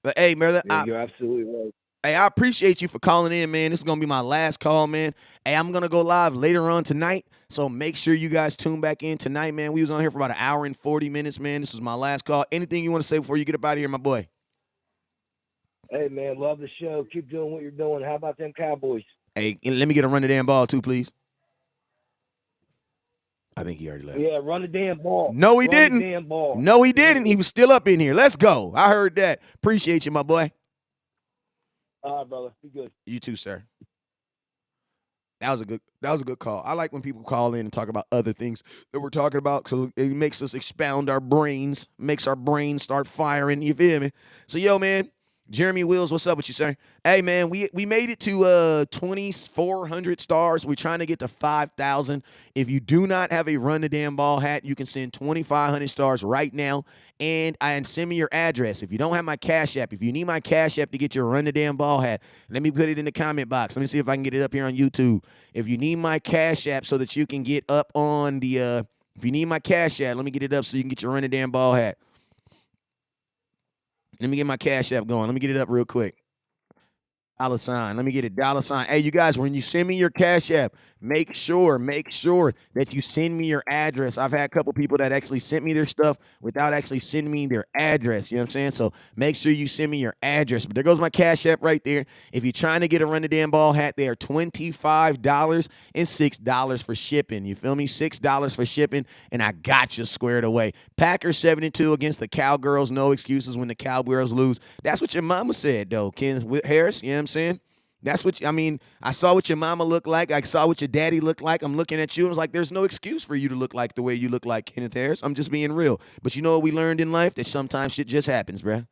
But, hey, Maryland, you're absolutely right. Hey, I appreciate you for calling in, man. This is going to be my last call, man. Hey, I'm going to go live later on tonight, so make sure you guys tune back in tonight, man. We was on here for about an hour and 40 minutes, man. This is my last call. Anything you want to say before you get up out of here, my boy? Hey, man, love the show. Keep doing what you're doing. How about them Cowboys? Hey, let me get a run the damn ball, too, please. I think he already left. Yeah, run the damn ball. No, he didn't. The damn ball. No, he didn't. He was still up in here. Let's go. I heard that. Appreciate you, my boy. All right, brother. Be good. You too, sir. That was a good call. I like when people call in and talk about other things that we're talking about because it makes us expound our brains, makes our brains start firing. You feel me? So, yo, man, Jeremy Wills, what's up with you, sir? Hey, man, we made it to 2,400 stars. We're trying to get to 5,000. If you do not have a Run the Damn Ball hat, you can send 2,500 stars right now and send me your address. If you don't have my Cash App, if you need my Cash App to get your Run the Damn Ball hat, let me put it in the comment box. Let me see if I can get it up here on YouTube. If you need my Cash App so that you can get up on the if you need my Cash App, let me get it up so you can get your Run the Damn Ball hat. Let me get my Cash App going. Let me get it up real quick. $. Let me get it. $. Hey, you guys, when you send me your Cash App, make sure that you send me your address. I've had a couple people that actually sent me their stuff without actually sending me their address. You know what I'm saying? So make sure you send me your address. But there goes my Cash App right there. If you're trying to get a Run the Damn Ball hat, they are $25 and $6 for shipping. You feel me? $6 for shipping, and I got you squared away. Packers 7-2 against the Cowgirls. No excuses when the Cowgirls lose. That's what your mama said, though, Ken Harris. You know what I'm saying? That's what, I saw what your mama looked like. I saw what your daddy looked like. I'm looking at you. I was like, there's no excuse for you to look like the way you look like, Kenneth Harris. I'm just being real. But you know what we learned in life? That sometimes shit just happens, bruh.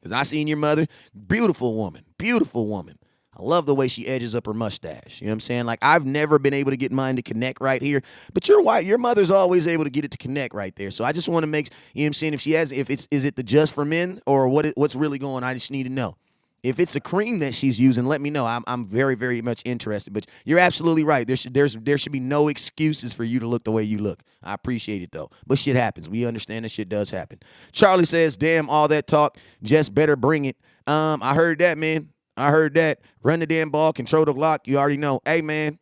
Because I seen your mother, beautiful woman, beautiful woman. I love the way she edges up her mustache. You know what I'm saying? Like, I've never been able to get mine to connect right here, but your mother's always able to get it to connect right there. So I just want to make, you know what I'm saying, is it the just for men or what's really going on? I just need to know. If it's a cream that she's using, let me know. I'm very, very much interested. But you're absolutely right. There should be no excuses for you to look the way you look. I appreciate it though. But shit happens. We understand that shit does happen. Charlie says, "Damn, all that talk, just better bring it." I heard that, man. I heard that. Run the damn ball, control the clock. You already know. Hey, man.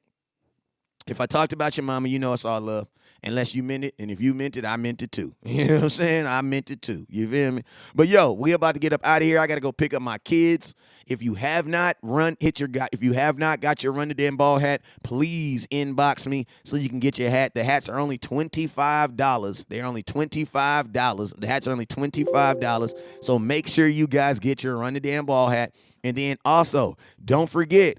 If I talked about your mama, you know it's all love. Unless you meant it. And if you meant it, I meant it too. You know what I'm saying? I meant it too. You feel me? But yo, we about to get up out of here. I got to go pick up my kids. If you have not if you have not got your Run the Damn Ball hat, please inbox me so you can get your hat. The hats are only $25. They're only $25. The hats are only $25. So make sure you guys get your Run the Damn Ball hat. And then also, don't forget,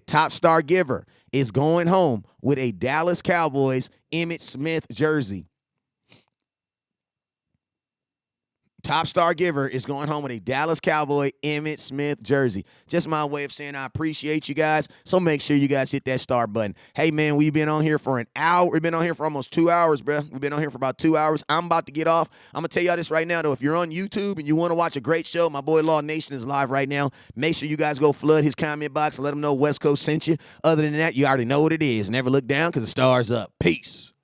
Top Star Giver is going home with a Dallas Cowboys Emmitt Smith jersey. Top Star Giver is going home with a Dallas Cowboy Emmitt Smith jersey. Just my way of saying I appreciate you guys. So make sure you guys hit that star button. Hey, man, we've been on here for an hour. We've been on here for almost 2 hours, bro. We've been on here for about 2 hours. I'm about to get off. I'm going to tell y'all this right now, though. If you're on YouTube and you want to watch a great show, my boy Law Nation is live right now. Make sure you guys go flood his comment box and let him know West Coast sent you. Other than that, you already know what it is. Never look down because the star's up. Peace.